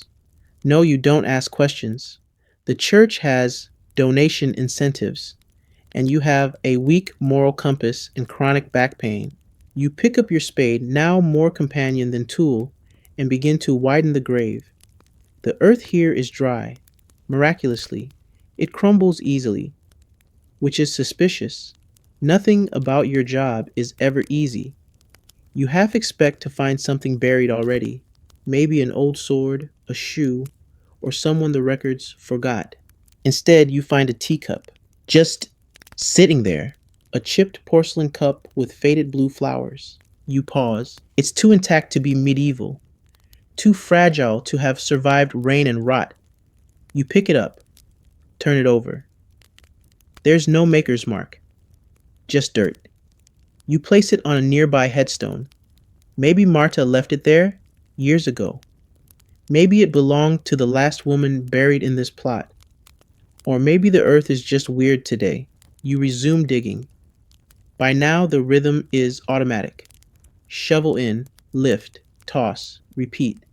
No, you don't ask questions. The church has donation incentives, and you have a weak moral compass and chronic back pain. You pick up your spade, now more companion than tool, and begin to widen the grave. The earth here is dry. Miraculously, it crumbles easily, which is suspicious. Nothing about your job is ever easy. You half expect to find something buried already, maybe an old sword, a shoe, or someone the records forgot. Instead, you find a teacup, just sitting there, a chipped porcelain cup with faded blue flowers. You pause. It's too intact to be medieval, too fragile to have survived rain and rot. You pick it up, turn it over. There's no maker's mark, just dirt. You place it on a nearby headstone. Maybe Marta left it there years ago. Maybe it belonged to the last woman buried in this plot. Or maybe the earth is just weird today. You resume digging. By now, the rhythm is automatic. Shovel in, lift, toss, repeat.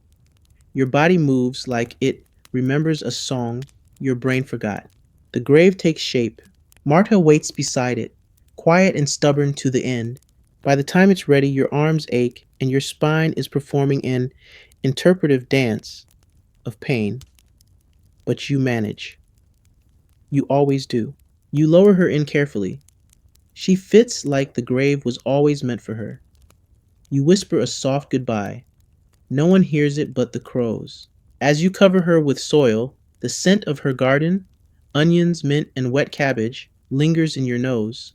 Your body moves like it remembers a song your brain forgot. The grave takes shape. Marta waits beside it, quiet and stubborn to the end. By the time it's ready, your arms ache and your spine is performing an interpretive dance of pain. But you manage. You always do. You lower her in carefully. She fits like the grave was always meant for her. You whisper a soft goodbye. No one hears it but the crows. As you cover her with soil, the scent of her garden, onions, mint, and wet cabbage, lingers in your nose.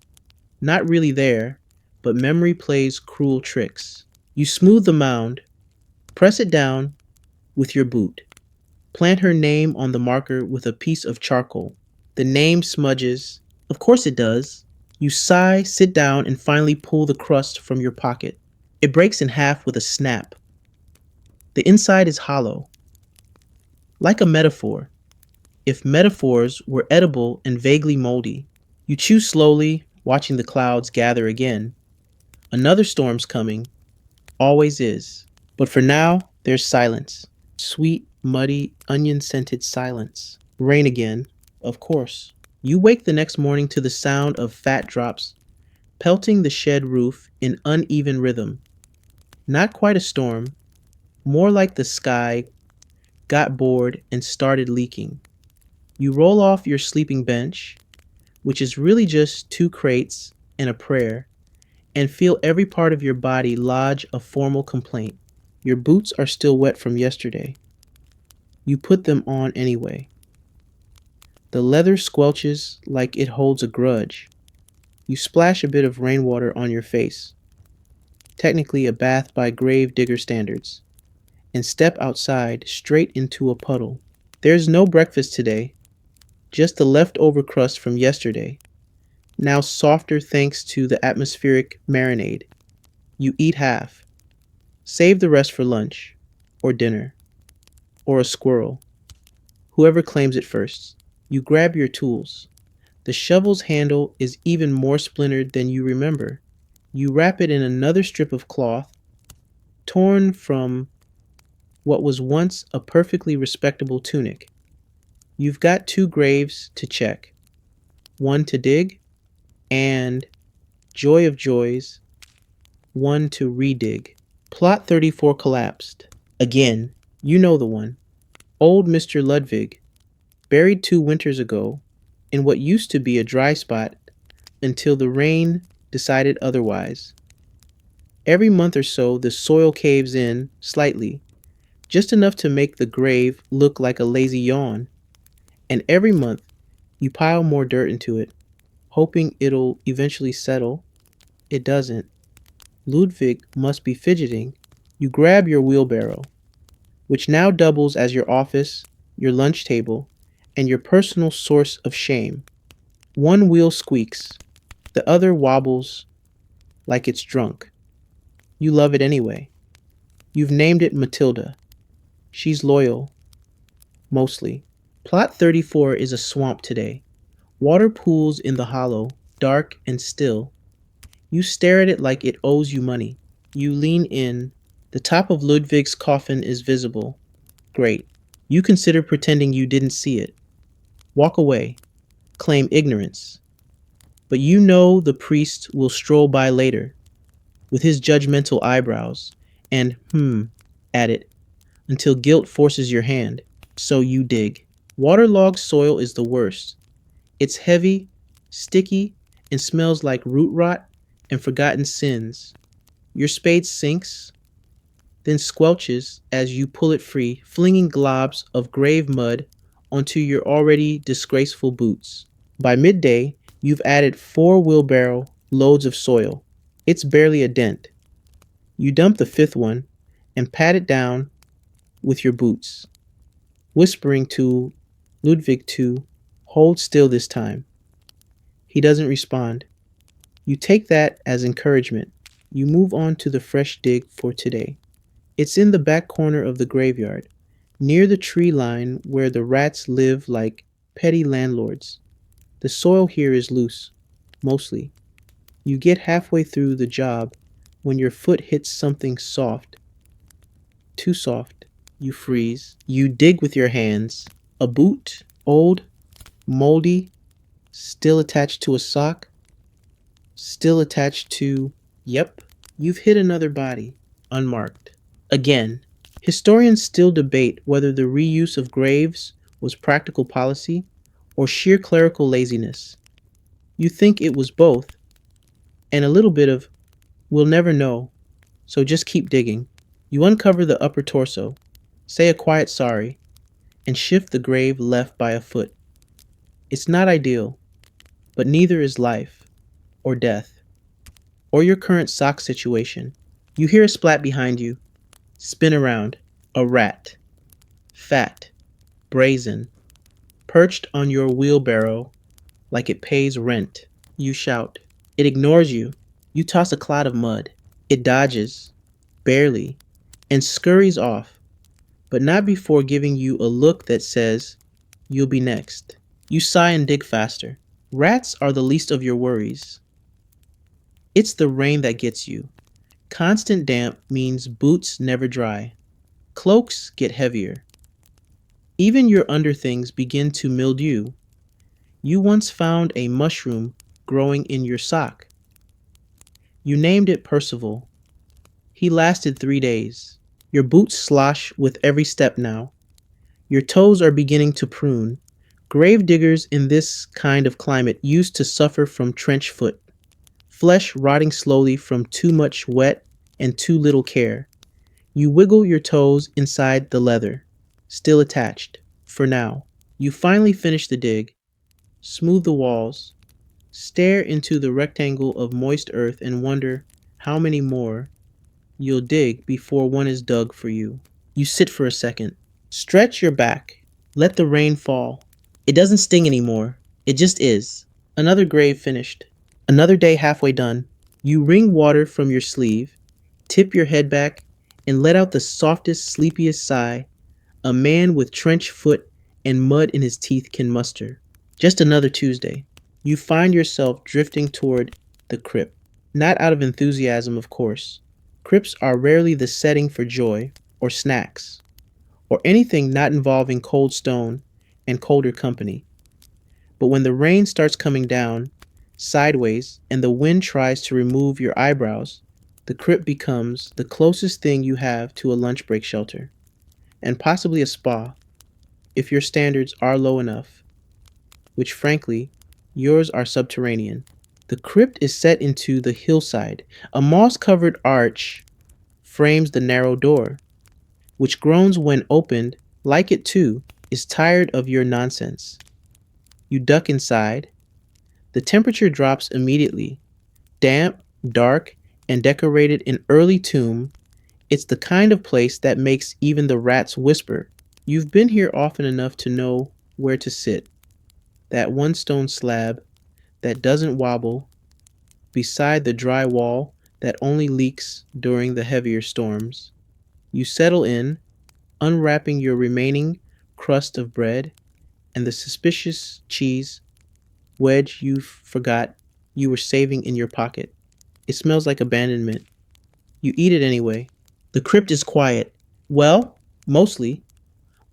Not really there, but memory plays cruel tricks. You smooth the mound, press it down with your boot. Plant her name on the marker with a piece of charcoal. The name smudges. Of course it does. You sigh, sit down, and finally pull the crust from your pocket. It breaks in half with a snap. The inside is hollow, like a metaphor. If metaphors were edible and vaguely moldy, you chew slowly, watching the clouds gather again. Another storm's coming, always is. But for now, there's silence. Sweet, muddy, onion scented silence. Rain again, of course. You wake the next morning to the sound of fat drops pelting the shed roof in uneven rhythm. Not quite a storm, more like the sky got bored and started leaking. You roll off your sleeping bench, which is really just two crates and a prayer, and feel every part of your body lodge a formal complaint. Your boots are still wet from yesterday. You put them on anyway. The leather squelches like it holds a grudge. You splash a bit of rainwater on your face, technically a bath by grave digger standards, and step outside straight into a puddle. There's no breakfast today, just the leftover crust from yesterday, now softer thanks to the atmospheric marinade. You eat half, save the rest for lunch, or dinner, or a squirrel, whoever claims it first. You grab your tools. The shovel's handle is even more splintered than you remember. You wrap it in another strip of cloth, torn from what was once a perfectly respectable tunic. You've got two graves to check, one to dig, and, joy of joys, one to redig. Plot 34 collapsed. Again, you know the one. Old Mr. Ludwig, buried 2 winters ago in what used to be a dry spot until the rain decided otherwise. Every month or so, the soil caves in slightly, just enough to make the grave look like a lazy yawn. And every month, you pile more dirt into it, hoping it'll eventually settle. It doesn't. Ludwig must be fidgeting. You grab your wheelbarrow, which now doubles as your office, your lunch table, and your personal source of shame. One wheel squeaks, the other wobbles like it's drunk. You love it anyway. You've named it Matilda. She's loyal, mostly. Plot 34 is a swamp today. Water pools in the hollow, dark and still. You stare at it like it owes you money. You lean in. The top of Ludwig's coffin is visible. Great. You consider pretending you didn't see it. Walk away. Claim ignorance. But you know the priest will stroll by later, with his judgmental eyebrows, and at it, until guilt forces your hand. So you dig. Waterlogged soil is the worst. It's heavy, sticky, and smells like root rot and forgotten sins. Your spade sinks, then squelches as you pull it free, flinging globs of grave mud onto your already disgraceful boots. By midday, you've added 4 wheelbarrow loads of soil. It's barely a dent. You dump the 5th one and pat it down with your boots, whispering to Ludwig to hold still this time. He doesn't respond. You take that as encouragement. You move on to the fresh dig for today. It's in the back corner of the graveyard, near the tree line where the rats live like petty landlords. The soil here is loose, mostly. You get halfway through the job when your foot hits something soft. Too soft. You freeze. You dig with your hands. A boot, old, moldy, still attached to a sock, still attached to... Yep, you've hit another body, unmarked. Again, historians still debate whether the reuse of graves was practical policy or sheer clerical laziness. You think it was both, and a little bit of, we'll never know, so just keep digging. You uncover the upper torso, say a quiet sorry, and shift the grave left by a foot. It's not ideal, but neither is life, or death, or your current sock situation. You hear a splat behind you. Spin around. A rat. Fat. Brazen. Perched on your wheelbarrow like it pays rent. You shout. It ignores you. You toss a clod of mud. It dodges, barely, and scurries off, but not before giving you a look that says, "You'll be next." You sigh and dig faster. Rats are the least of your worries. It's the rain that gets you. Constant damp means boots never dry. Cloaks get heavier. Even your underthings begin to mildew. You once found a mushroom growing in your sock. You named it Percival. He lasted 3 days. Your boots slosh with every step now. Your toes are beginning to prune. Gravediggers in this kind of climate used to suffer from trench foot, flesh rotting slowly from too much wet and too little care. You wiggle your toes inside the leather, still attached, for now. You finally finish the dig, smooth the walls, stare into the rectangle of moist earth and wonder how many more you'll dig before one is dug for you. You sit for a second. Stretch your back. Let the rain fall. It doesn't sting anymore. It just is. Another grave finished. Another day halfway done. You wring water from your sleeve, tip your head back, and let out the softest, sleepiest sigh a man with trench foot and mud in his teeth can muster. Just another Tuesday. You find yourself drifting toward the crypt. Not out of enthusiasm, of course. Crypts are rarely the setting for joy, or snacks, or anything not involving cold stone and colder company. But when the rain starts coming down, sideways, and the wind tries to remove your eyebrows, the crypt becomes the closest thing you have to a lunch break shelter, and possibly a spa, if your standards are low enough, which frankly, yours are subterranean. The crypt is set into the hillside. A moss-covered arch frames the narrow door, which groans when opened, like it too, is tired of your nonsense. You duck inside. The temperature drops immediately. Damp, dark, and decorated in early tomb, it's the kind of place that makes even the rats whisper. You've been here often enough to know where to sit. That one stone slab that doesn't wobble, beside the dry wall that only leaks during the heavier storms. You settle in, unwrapping your remaining crust of bread and the suspicious cheese wedge you forgot you were saving in your pocket. It smells like abandonment. You eat it anyway. The crypt is quiet. Well, mostly.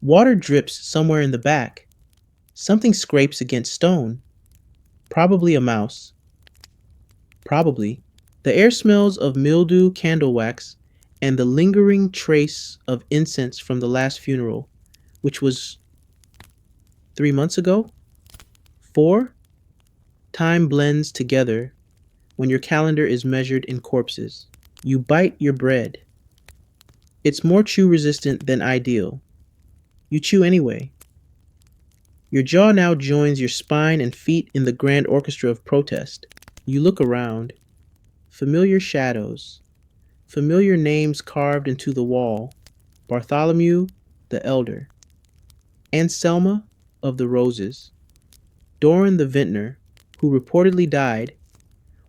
Water drips somewhere in the back. Something scrapes against stone. Probably a mouse. Probably. The air smells of mildew, candle wax, and the lingering trace of incense from the last funeral, which was 3 months ago? 4? Time blends together when your calendar is measured in corpses. You bite your bread. It's more chew resistant than ideal. You chew anyway. Your jaw now joins your spine and feet in the grand orchestra of protest. You look around. Familiar shadows. Familiar names carved into the wall. Bartholomew the Elder. Anselma of the Roses. Doran the Vintner, who reportedly died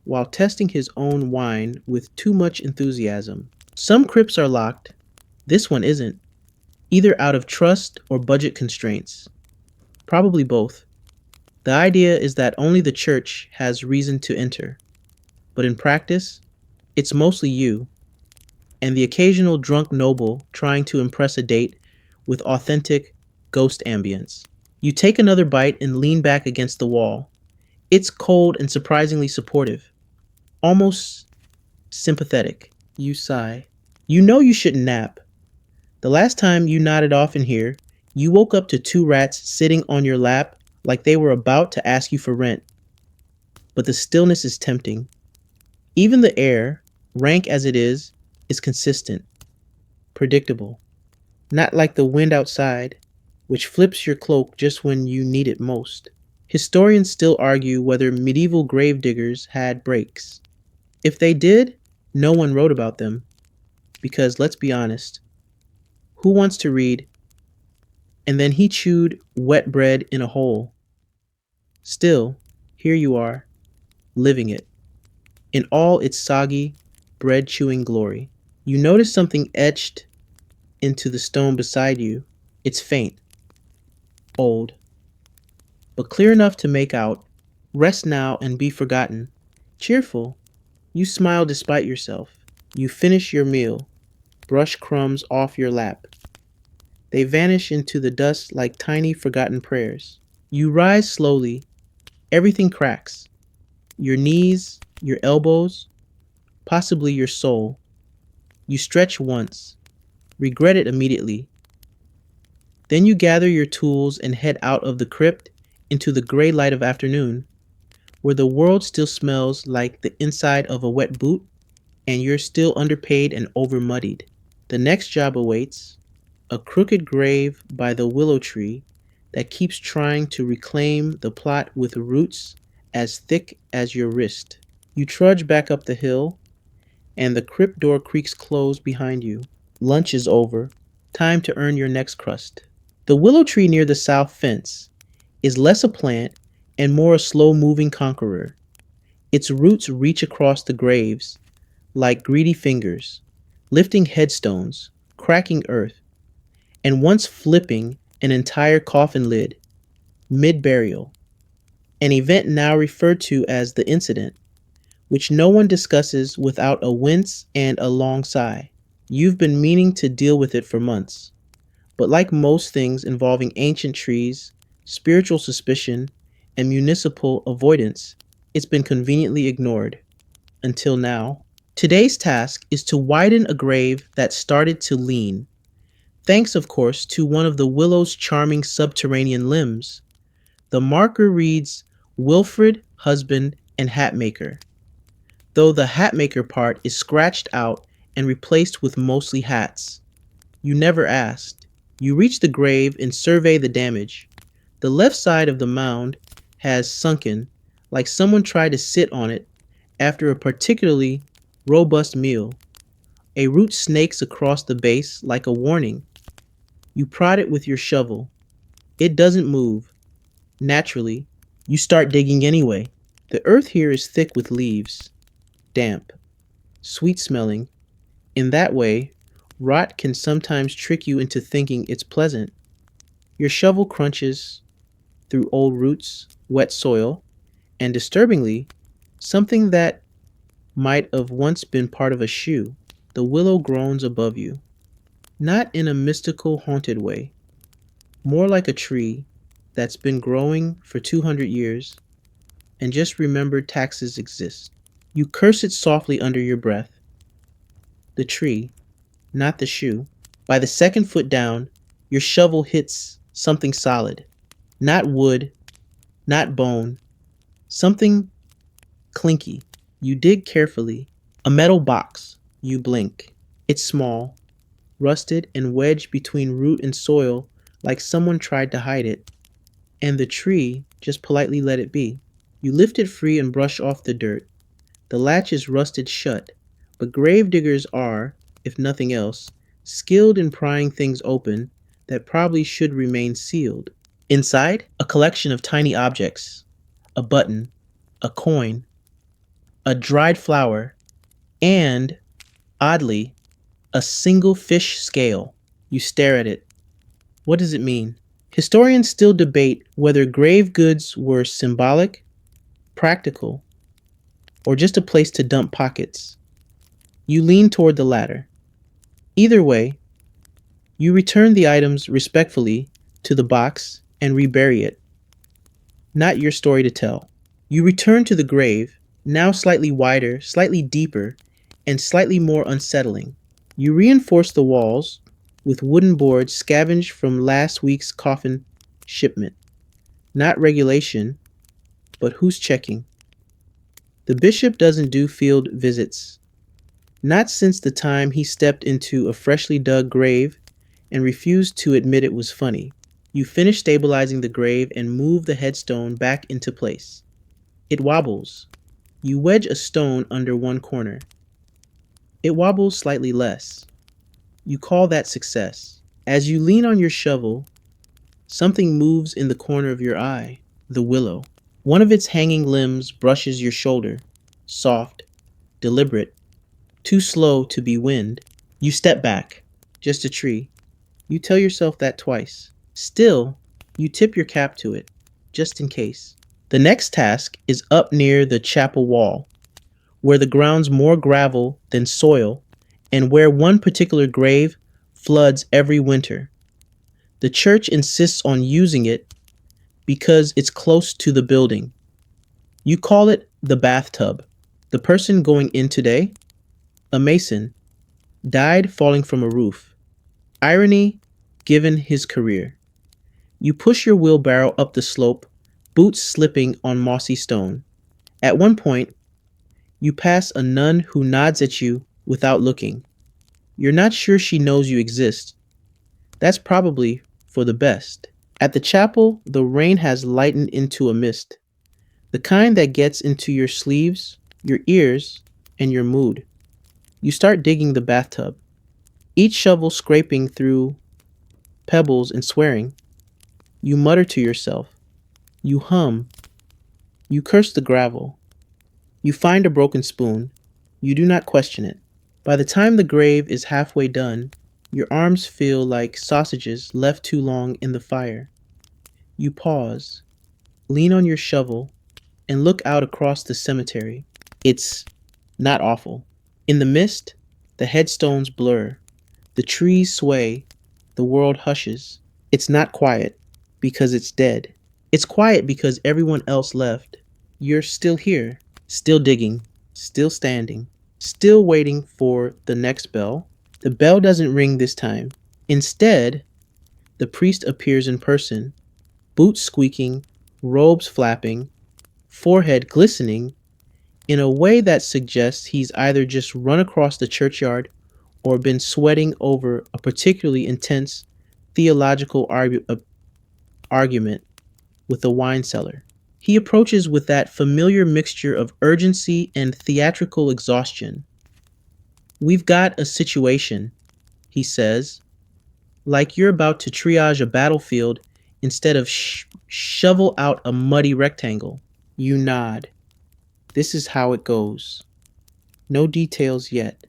while testing his own wine with too much enthusiasm. Some crypts are locked. This one isn't, either out of trust or budget constraints. Probably both. The idea is that only the church has reason to enter, but in practice, it's mostly you and the occasional drunk noble trying to impress a date with authentic ghost ambience. You take another bite and lean back against the wall. It's cold and surprisingly supportive, almost sympathetic. You sigh. You know you shouldn't nap. The last time you nodded off in here, you woke up to 2 rats sitting on your lap like they were about to ask you for rent. But the stillness is tempting. Even the air, rank as it is consistent, predictable. Not like the wind outside, which flips your cloak just when you need it most. Historians still argue whether medieval gravediggers had brakes. If they did, no one wrote about them, because let's be honest, who wants to read, "And then he chewed wet bread in a hole"? Still, here you are, living it, in all its soggy, bread chewing glory. You notice something etched into the stone beside you. It's faint, old, but clear enough to make out. Rest now and be forgotten. Cheerful, you smile despite yourself. You finish your meal, brush crumbs off your lap. They vanish into the dust like tiny forgotten prayers. You rise slowly. Everything cracks. Your knees, your elbows, possibly your soul. You stretch once, regret it immediately. Then you gather your tools and head out of the crypt into the gray light of afternoon, where the world still smells like the inside of a wet boot and you're still underpaid and overmuddied. The next job awaits, a crooked grave by the willow tree that keeps trying to reclaim the plot with roots as thick as your wrist. You trudge back up the hill, and the crypt door creaks closed behind you. Lunch is over. Time to earn your next crust. The willow tree near the south fence is less a plant and more a slow-moving conqueror. Its roots reach across the graves like greedy fingers, lifting headstones, cracking earth, and once flipping an entire coffin lid, mid-burial, an event now referred to as the incident, which no one discusses without a wince and a long sigh. You've been meaning to deal with it for months, but like most things involving ancient trees, spiritual suspicion, and municipal avoidance, it's been conveniently ignored. Until now. Today's task is to widen a grave that started to lean, thanks of course to one of the willow's charming subterranean limbs. The marker reads Wilfred, husband, and hatmaker, though the hatmaker part is scratched out and replaced with mostly hats. You never asked. You reach the grave and survey the damage. The left side of the mound has sunken, like someone tried to sit on it after a particularly robust meal. A root snakes across the base like a warning. You prod it with your shovel. It doesn't move. Naturally, you start digging anyway. The earth here is thick with leaves, damp, sweet-smelling. In that way, rot can sometimes trick you into thinking it's pleasant. Your shovel crunches through old roots, wet soil, and disturbingly, something that might have once been part of a shoe. The willow groans above you, not in a mystical, haunted way, more like a tree that's been growing for 200 years and just remembered taxes exist. You curse it softly under your breath. The tree, not the shoe. By the second foot down, your shovel hits something solid. Not wood, not bone, something clinky. You dig carefully. A metal box. You blink. It's small, rusted, and wedged between root and soil like someone tried to hide it. And the tree just politely let it be. You lift it free and brush off the dirt. The latch is rusted shut, but gravediggers are, if nothing else, skilled in prying things open that probably should remain sealed. Inside, a collection of tiny objects. A button, a coin, a dried flower, and, oddly, a single fish scale. You stare at it. What does it mean? Historians still debate whether grave goods were symbolic, practical, or just a place to dump pockets. You lean toward the latter. Either way, you return the items respectfully to the box and rebury it. Not your story to tell. You return to the grave, now slightly wider, slightly deeper, and slightly more unsettling. You reinforce the walls with wooden boards scavenged from last week's coffin shipment. Not regulation, but who's checking? The bishop doesn't do field visits. Not since the time he stepped into a freshly dug grave and refused to admit it was funny. You finish stabilizing the grave and move the headstone back into place. It wobbles. You wedge a stone under one corner. It wobbles slightly less. You call that success. As you lean on your shovel, something moves in the corner of your eye, the willow. One of its hanging limbs brushes your shoulder, soft, deliberate, too slow to be wind. You step back, just a tree. You tell yourself that twice. Still, you tip your cap to it, just in case. The next task is up near the chapel wall, where the ground's more gravel than soil, and where one particular grave floods every winter. The church insists on using it because it's close to the building. You call it the bathtub. The person going in today, a mason, died falling from a roof. Irony given his career. You push your wheelbarrow up the slope, boots slipping on mossy stone. At one point, you pass a nun who nods at you without looking. You're not sure she knows you exist. That's probably for the best. At the chapel, the rain has lightened into a mist, the kind that gets into your sleeves, your ears, and your mood. You start digging the bathtub, each shovel scraping through pebbles and swearing. You mutter to yourself. You hum. You curse the gravel. You find a broken spoon. You do not question it. By the time the grave is halfway done, your arms feel like sausages left too long in the fire. You pause, lean on your shovel, and look out across the cemetery. It's not awful. In the mist, the headstones blur. The trees sway. The world hushes. It's not quiet because it's dead. It's quiet because everyone else left. You're still here, still digging, still standing, still waiting for the next bell. The bell doesn't ring this time. Instead, the priest appears in person, boots squeaking, robes flapping, forehead glistening, in a way that suggests he's either just run across the churchyard or been sweating over a particularly intense theological argument with the wine cellar. He approaches with that familiar mixture of urgency and theatrical exhaustion. "We've got a situation," he says, like you're about to triage a battlefield instead of shovel out a muddy rectangle. You nod. This is how it goes. No details yet.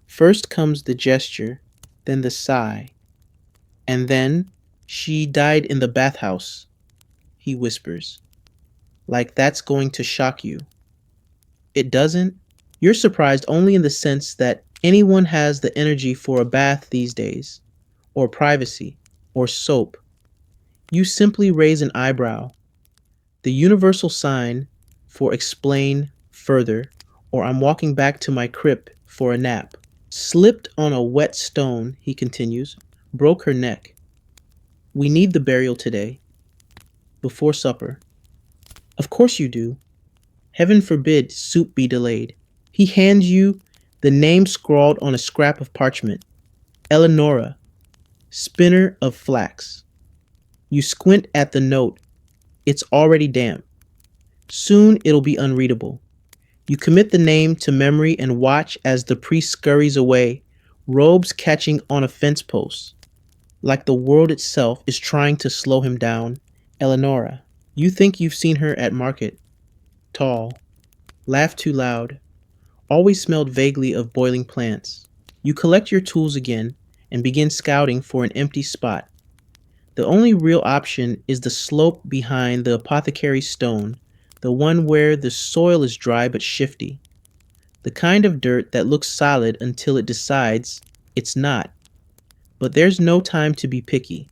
First comes the gesture, then the sigh, and then, "She died in the bathhouse," he whispers. Like that's going to shock you. It doesn't. You're surprised only in the sense that anyone has the energy for a bath these days, or privacy, or soap. You simply raise an eyebrow, the universal sign for explain further, or I'm walking back to my crib for a nap. "Slipped on a wet stone," he continues, "broke her neck. We need the burial today, before supper." "Of course you do. Heaven forbid soup be delayed." He hands you the name scrawled on a scrap of parchment. Eleonora, spinner of flax. You squint at the note. It's already damp. Soon it'll be unreadable. You commit the name to memory and watch as the priest scurries away, robes catching on a fence post, like the world itself is trying to slow him down. Eleonora. You think you've seen her at market. Tall. Laughed too loud. Always smelled vaguely of boiling plants. You collect your tools again and begin scouting for an empty spot. The only real option is the slope behind the apothecary's stone, the one where the soil is dry but shifty. The kind of dirt that looks solid until it decides it's not. But there's no time to be picky.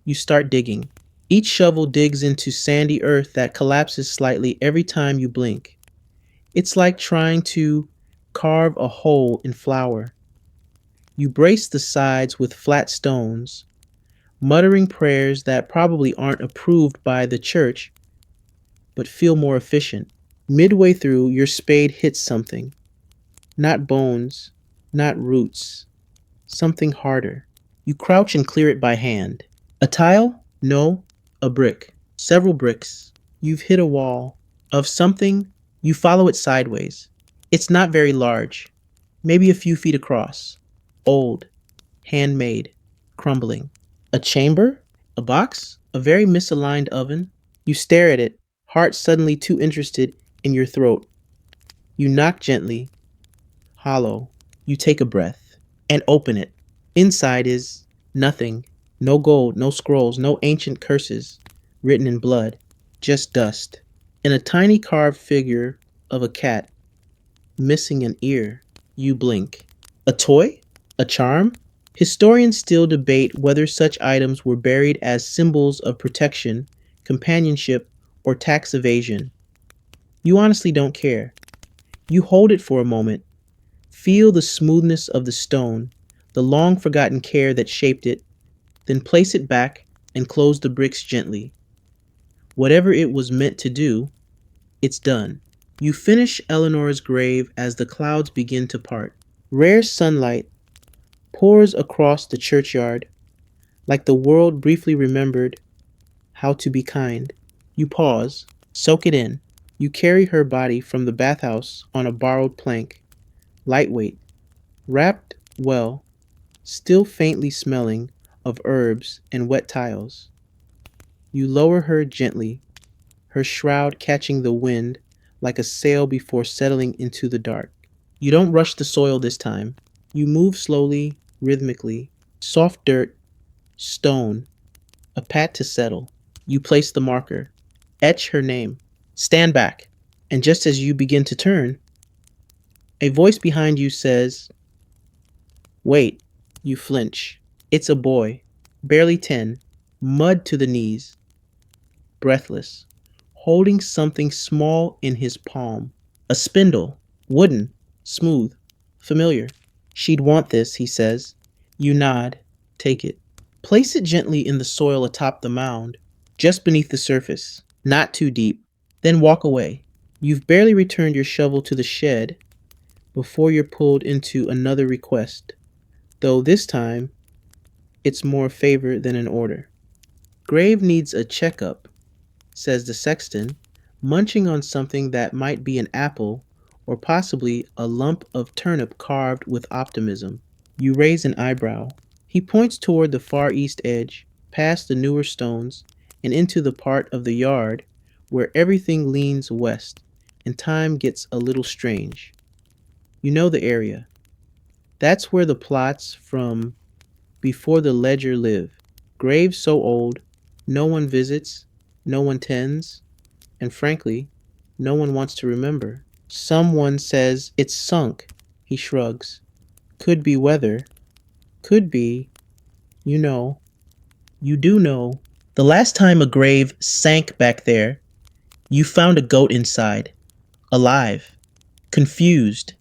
You start digging. Each shovel digs into sandy earth that collapses slightly every time you blink. It's like trying to carve a hole in flour. You brace the sides with flat stones, muttering prayers that probably aren't approved by the church, but feel more efficient. Midway through, your spade hits something. Not bones, not roots, something harder. You crouch and clear it by hand. A tile? No, a brick. Several bricks. You've hit a wall of something. You follow it sideways. It's not very large, maybe a few feet across. Old, handmade, crumbling. A chamber? A box? A very misaligned oven? You stare at it, heart suddenly too interested in your throat. You knock gently, hollow. You take a breath and open it. Inside is nothing. No gold, no scrolls, no ancient curses written in blood, just dust. And a tiny carved figure of a cat, missing an ear. You blink. A toy? A charm? Historians still debate whether such items were buried as symbols of protection, companionship, or tax evasion. You honestly don't care. You hold it for a moment, feel the smoothness of the stone, the long forgotten care that shaped it, then place it back and close the bricks gently. Whatever it was meant to do, it's done. You finish Eleanor's grave as the clouds begin to part. Rare sunlight pours across the churchyard, like the world briefly remembered how to be kind. You pause, soak it in. You carry her body from the bathhouse on a borrowed plank, lightweight, wrapped well, still faintly smelling of herbs and wet tiles. You lower her gently, her shroud catching the wind like a sail before settling into the dark. You don't rush the soil this time. You move slowly, rhythmically, soft dirt, stone, a pat to settle. You place the marker, etch her name, stand back, and just as you begin to turn, a voice behind you says, "Wait." You flinch. It's a boy, barely 10, mud to the knees, breathless, holding something small in his palm. A spindle, wooden, smooth, familiar. She'd want this, he says. You nod, take it. Place it gently in the soil atop the mound, just beneath the surface, not too deep. Then walk away. You've barely returned your shovel to the shed before you're pulled into another request, though this time it's more a favor than an order. Grave needs a checkup, says the sexton, munching on something that might be an apple or possibly a lump of turnip carved with optimism. You raise an eyebrow. He points toward the far east edge, past the newer stones, and into the part of the yard where everything leans west and time gets a little strange. You know the area. That's where the plots from before the ledger live. Graves so old, no one visits, no one tends, and frankly, no one wants to remember. Someone says it's sunk. He shrugs. Could be weather. Could be, you know, you do know. The last time a grave sank back there, you found a goat inside, alive, confused,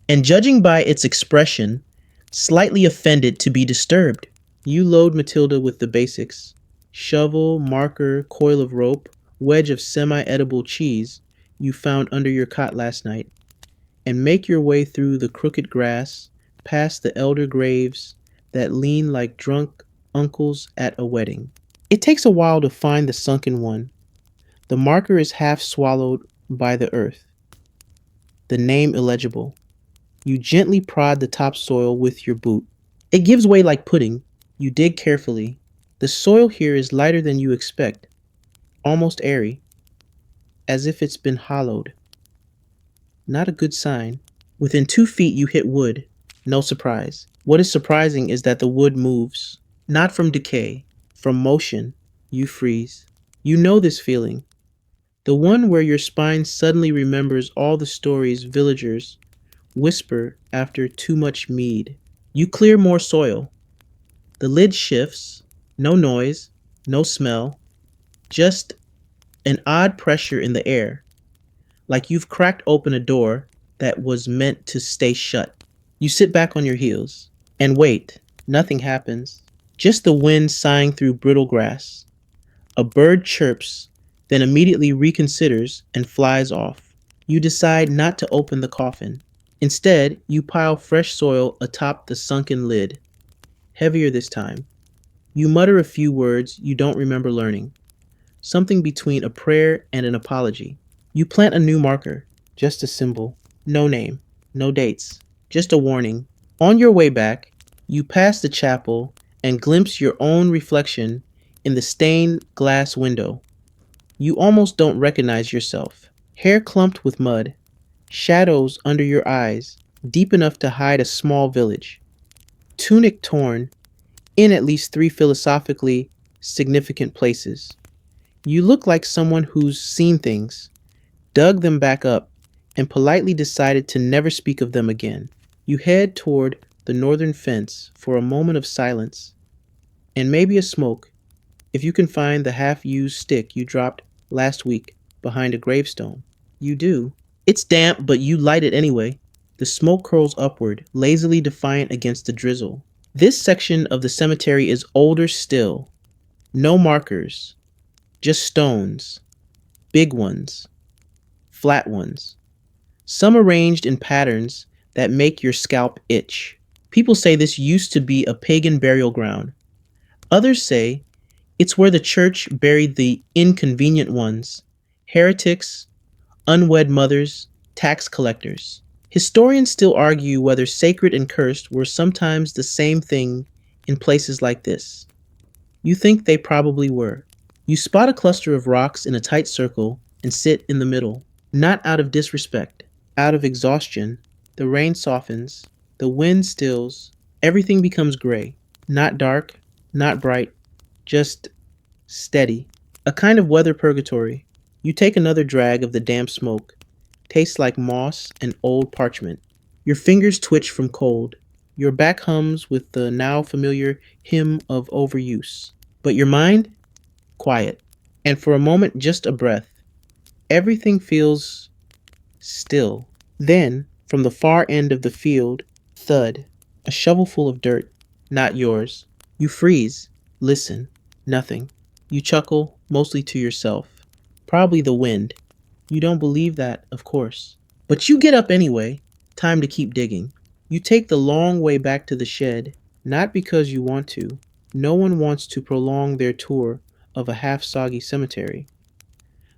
and judging by its expression, slightly offended to be disturbed. You load Matilda with the basics: shovel, marker, coil of rope, wedge of semi-edible cheese you found under your cot last night, and make your way through the crooked grass, past the elder graves that lean like drunk uncles at a wedding. It takes a while to find the sunken one. The marker is half swallowed by the earth, the name illegible. You gently prod the topsoil with your boot. It gives way like pudding. You dig carefully. The soil here is lighter than you expect, almost airy, as if it's been hollowed. Not a good sign. Within 2 feet, you hit wood. No surprise. What is surprising is that the wood moves. Not from decay, from motion. You freeze. You know this feeling. The one where your spine suddenly remembers all the stories villagers whisper after too much mead. You clear more soil. The lid shifts. No noise, no smell, just an odd pressure in the air, like you've cracked open a door that was meant to stay shut. You sit back on your heels and wait. Nothing happens. Just the wind sighing through brittle grass. A bird chirps, then immediately reconsiders and flies off. You decide not to open the coffin. Instead, you pile fresh soil atop the sunken lid, heavier this time. You mutter a few words you don't remember learning, something between a prayer and an apology. You plant a new marker, just a symbol, no name, no dates, just a warning. On your way back, you pass the chapel and glimpse your own reflection in the stained glass window. You almost don't recognize yourself. Hair clumped with mud, shadows under your eyes, deep enough to hide a small village. Tunic torn in at least three philosophically significant places. You look like someone who's seen things, dug them back up, and politely decided to never speak of them again. You head toward the northern fence for a moment of silence, and maybe a smoke, if you can find the half used stick you dropped last week behind a gravestone. You do. It's damp, but you light it anyway. The smoke curls upward, lazily defiant against the drizzle. This section of the cemetery is older still. No markers, just stones. Big ones, flat ones. Some arranged in patterns that make your scalp itch. People say this used to be a pagan burial ground. Others say it's where the church buried the inconvenient ones, heretics, unwed mothers, tax collectors. Historians still argue whether sacred and cursed were sometimes the same thing in places like this. You think they probably were. You spot a cluster of rocks in a tight circle and sit in the middle, not out of disrespect, out of exhaustion. The rain softens, the wind stills, everything becomes gray, not dark, not bright, just steady. A kind of weather purgatory. You take another drag of the damp smoke. Tastes like moss and old parchment. Your fingers twitch from cold. Your back hums with the now familiar hymn of overuse. But your mind? Quiet. And for a moment, just a breath. Everything feels still. Then, from the far end of the field, thud. A shovelful of dirt. Not yours. You freeze. Listen. Nothing. You chuckle, mostly to yourself. Probably the wind. You don't believe that, of course. But you get up anyway. Time to keep digging. You take the long way back to the shed, not because you want to. No one wants to prolong their tour of a half-soggy cemetery,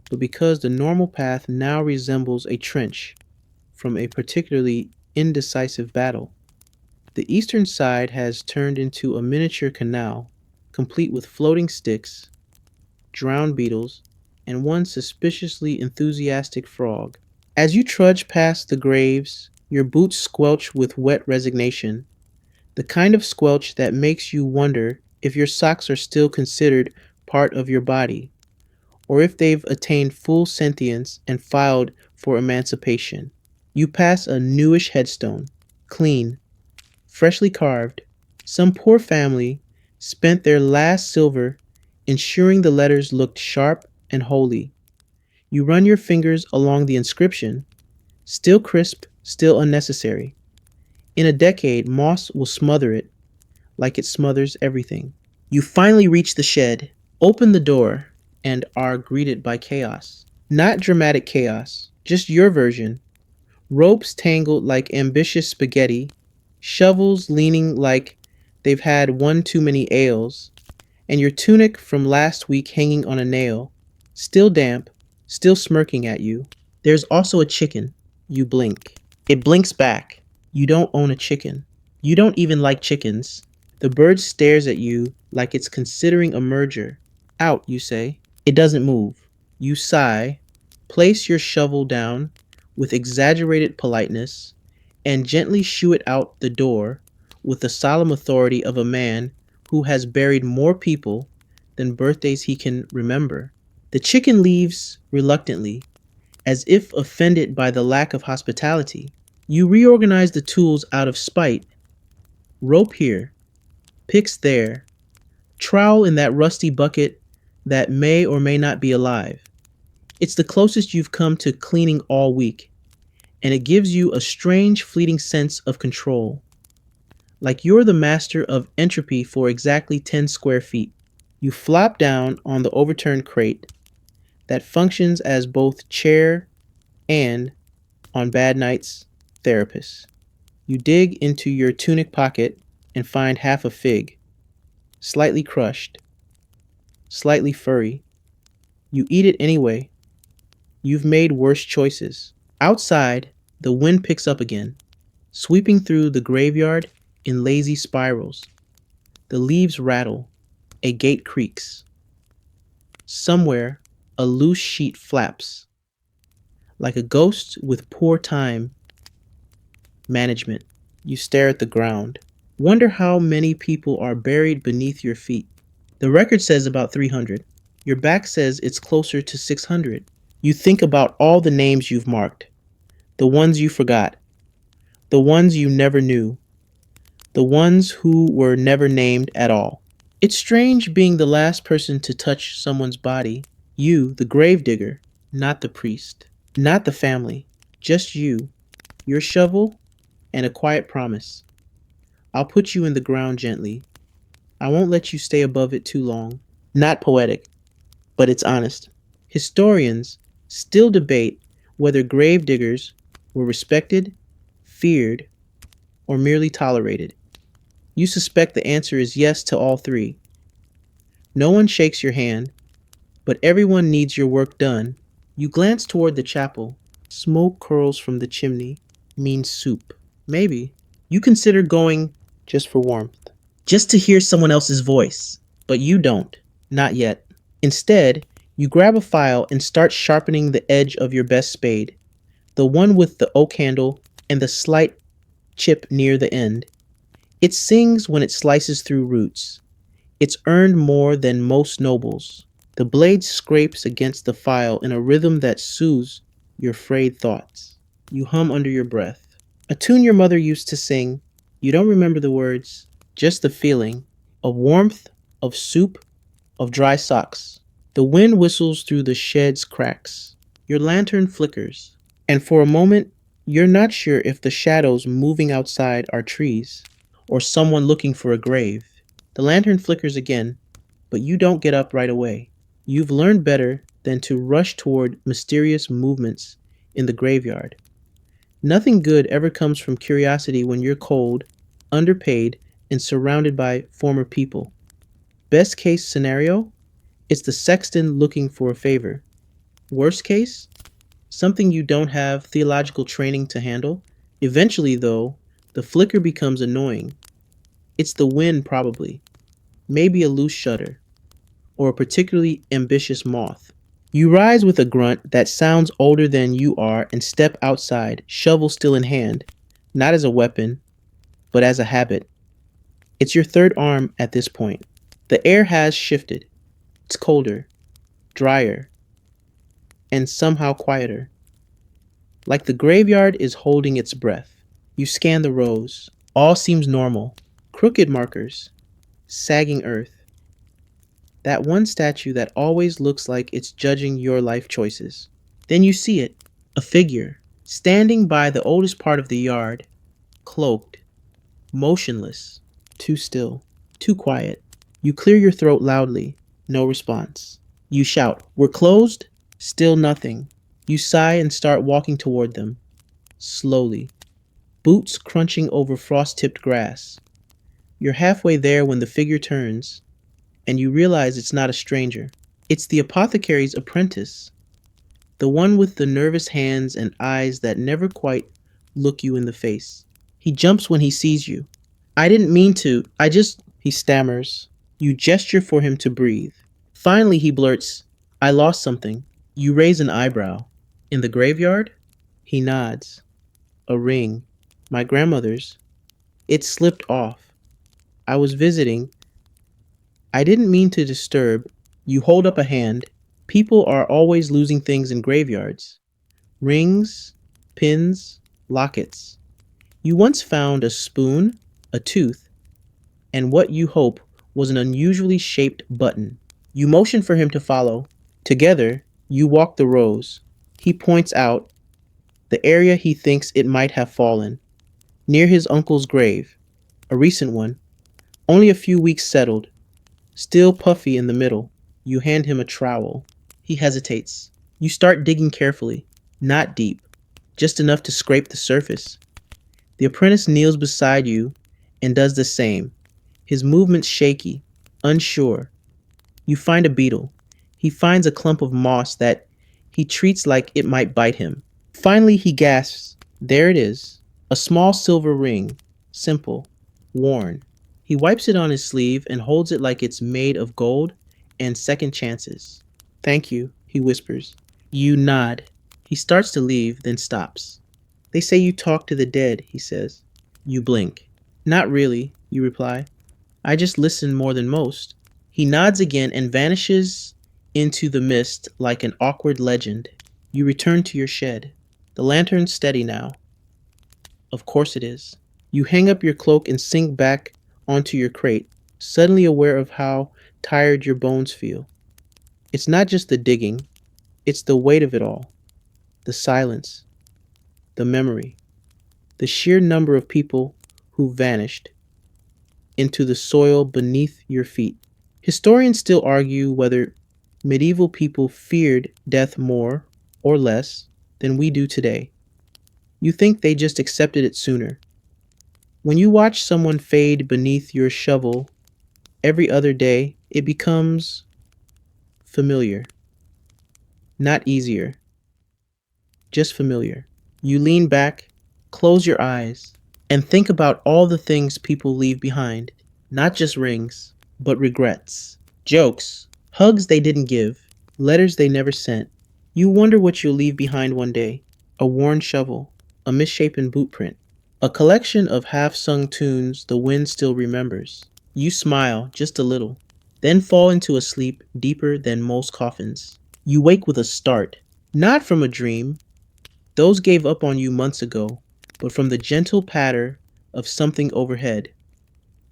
but because the normal path now resembles a trench from a particularly indecisive battle. The eastern side has turned into a miniature canal, complete with floating sticks, drowned beetles, and one suspiciously enthusiastic frog. As you trudge past the graves, your boots squelch with wet resignation, the kind of squelch that makes you wonder if your socks are still considered part of your body, or if they've attained full sentience and filed for emancipation. You pass a newish headstone, clean, freshly carved. Some poor family spent their last silver ensuring the letters looked sharp and holy. You run your fingers along the inscription, still crisp, still unnecessary. In a decade, moss will smother it like it smothers everything. You finally reach the shed, open the door, and are greeted by chaos. Not dramatic chaos, just your version. Ropes tangled like ambitious spaghetti, shovels leaning like they've had one too many ales, and your tunic from last week hanging on a nail, still damp, still smirking at you. There's also a chicken. You blink. It blinks back. You don't own a chicken. You don't even like chickens. The bird stares at you like it's considering a merger. Out, you say. It doesn't move. You sigh, place your shovel down with exaggerated politeness, and gently shoo it out the door with the solemn authority of a man who has buried more people than birthdays he can remember. The chicken leaves reluctantly, as if offended by the lack of hospitality. You reorganize the tools out of spite. Rope here, picks there, trowel in that rusty bucket that may or may not be alive. It's the closest you've come to cleaning all week, and it gives you a strange fleeting sense of control, like you're the master of entropy for exactly 10 square feet. You flop down on the overturned crate that functions as both chair and, on bad nights, therapist. You dig into your tunic pocket and find half a fig. slightly crushed, slightly furry. You eat it anyway. You've made worse choices. Outside, the wind picks up again, sweeping through the graveyard in lazy spirals. The leaves rattle. A gate creaks. Somewhere, a loose sheet flaps, like a ghost with poor time management. You stare at the ground. Wonder how many people are buried beneath your feet. The record says about 300. Your back says it's closer to 600. You think about all the names you've marked, the ones you forgot, the ones you never knew, the ones who were never named at all. It's strange being the last person to touch someone's body. You, the gravedigger, not the priest, not the family, just you, your shovel, and a quiet promise. I'll put you in the ground gently. I won't let you stay above it too long. Not poetic, but it's honest. Historians still debate whether gravediggers were respected, feared, or merely tolerated. You suspect the answer is yes to all three. No one shakes your hand, but everyone needs your work done. You glance toward the chapel. Smoke curls from the chimney. Means soup. Maybe. You consider going just for warmth. Just to hear someone else's voice. But you don't. Not yet. Instead, you grab a file and start sharpening the edge of your best spade. The one with the oak handle and the slight chip near the end. It sings when it slices through roots. It's earned more than most nobles. The blade scrapes against the file in a rhythm that soothes your frayed thoughts. You hum under your breath. A tune your mother used to sing. You don't remember the words, just the feeling of warmth, of soup, of dry socks. The wind whistles through the shed's cracks. Your lantern flickers, and for a moment, you're not sure if the shadows moving outside are trees or someone looking for a grave. The lantern flickers again, but you don't get up right away. You've learned better than to rush toward mysterious movements in the graveyard. Nothing good ever comes from curiosity when you're cold, underpaid, and surrounded by former people. Best case scenario, it's the sexton looking for a favor. Worst case, something you don't have theological training to handle. Eventually, though, the flicker becomes annoying. It's the wind, probably. Maybe a loose shutter, or a particularly ambitious moth. You rise with a grunt that sounds older than you are and step outside, shovel still in hand, not as a weapon, but as a habit. It's your third arm at this point. The air has shifted. It's colder, drier, and somehow quieter. Like the graveyard is holding its breath. You scan the rows. All seems normal. Crooked markers, sagging earth. That one statue that always looks like it's judging your life choices. Then you see it, a figure, standing by the oldest part of the yard, cloaked, motionless, too still, too quiet. You clear your throat loudly, no response. You shout, "We're closed?" Still nothing. You sigh and start walking toward them, slowly, boots crunching over frost-tipped grass. You're halfway there when the figure turns, and you realize it's not a stranger. It's the apothecary's apprentice, the one with the nervous hands and eyes that never quite look you in the face. He jumps when he sees you. "I didn't mean to, he stammers. You gesture for him to breathe. Finally, he blurts, "I lost something." You raise an eyebrow. "In the graveyard?" He nods. "A ring. My grandmother's. It slipped off. I was visiting. I didn't mean to disturb." You hold up a hand. People are always losing things in graveyards. Rings, pins, lockets. You once found a spoon, a tooth, and what you hope was an unusually shaped button. You motion for him to follow. Together, you walk the rows. He points out the area he thinks it might have fallen, near his uncle's grave, a recent one, only a few weeks settled, still puffy in the middle. You hand him a trowel. He hesitates. You start digging carefully, not deep, just enough to scrape the surface. The apprentice kneels beside you and does the same, his movements shaky. unsure. You find a beetle. He finds a clump of moss that he treats like it might bite him. Finally, he gasps, there it is, a small silver ring, simple, worn. He wipes it on his sleeve and holds it like it's made of gold and second chances. Thank you, he whispers. You nod. He starts to leave, then stops. They say you talk to the dead, he says. You blink. Not really, you reply. I just listen more than most. He nods again and vanishes into the mist like an awkward legend. You return to your shed. The lantern's steady now. Of course it is. You hang up your cloak and sink back onto your crate, suddenly aware of how tired your bones feel. It's not just the digging, it's the weight of it all. The silence, the memory, the sheer number of people who vanished into the soil beneath your feet. Historians still argue whether medieval people feared death more or less than we do today. You think they just accepted it sooner. When you watch someone fade beneath your shovel every other day, it becomes familiar. Not easier, just familiar. You lean back, close your eyes, and think about all the things people leave behind. Not just rings, but regrets, jokes, hugs they didn't give, letters they never sent. You wonder what you'll leave behind one day. A worn shovel, a misshapen boot print, a collection of half-sung tunes the wind still remembers. You smile, just a little, then fall into a sleep deeper than most coffins. You wake with a start, not from a dream. Those gave up on you months ago, but from the gentle patter of something overhead.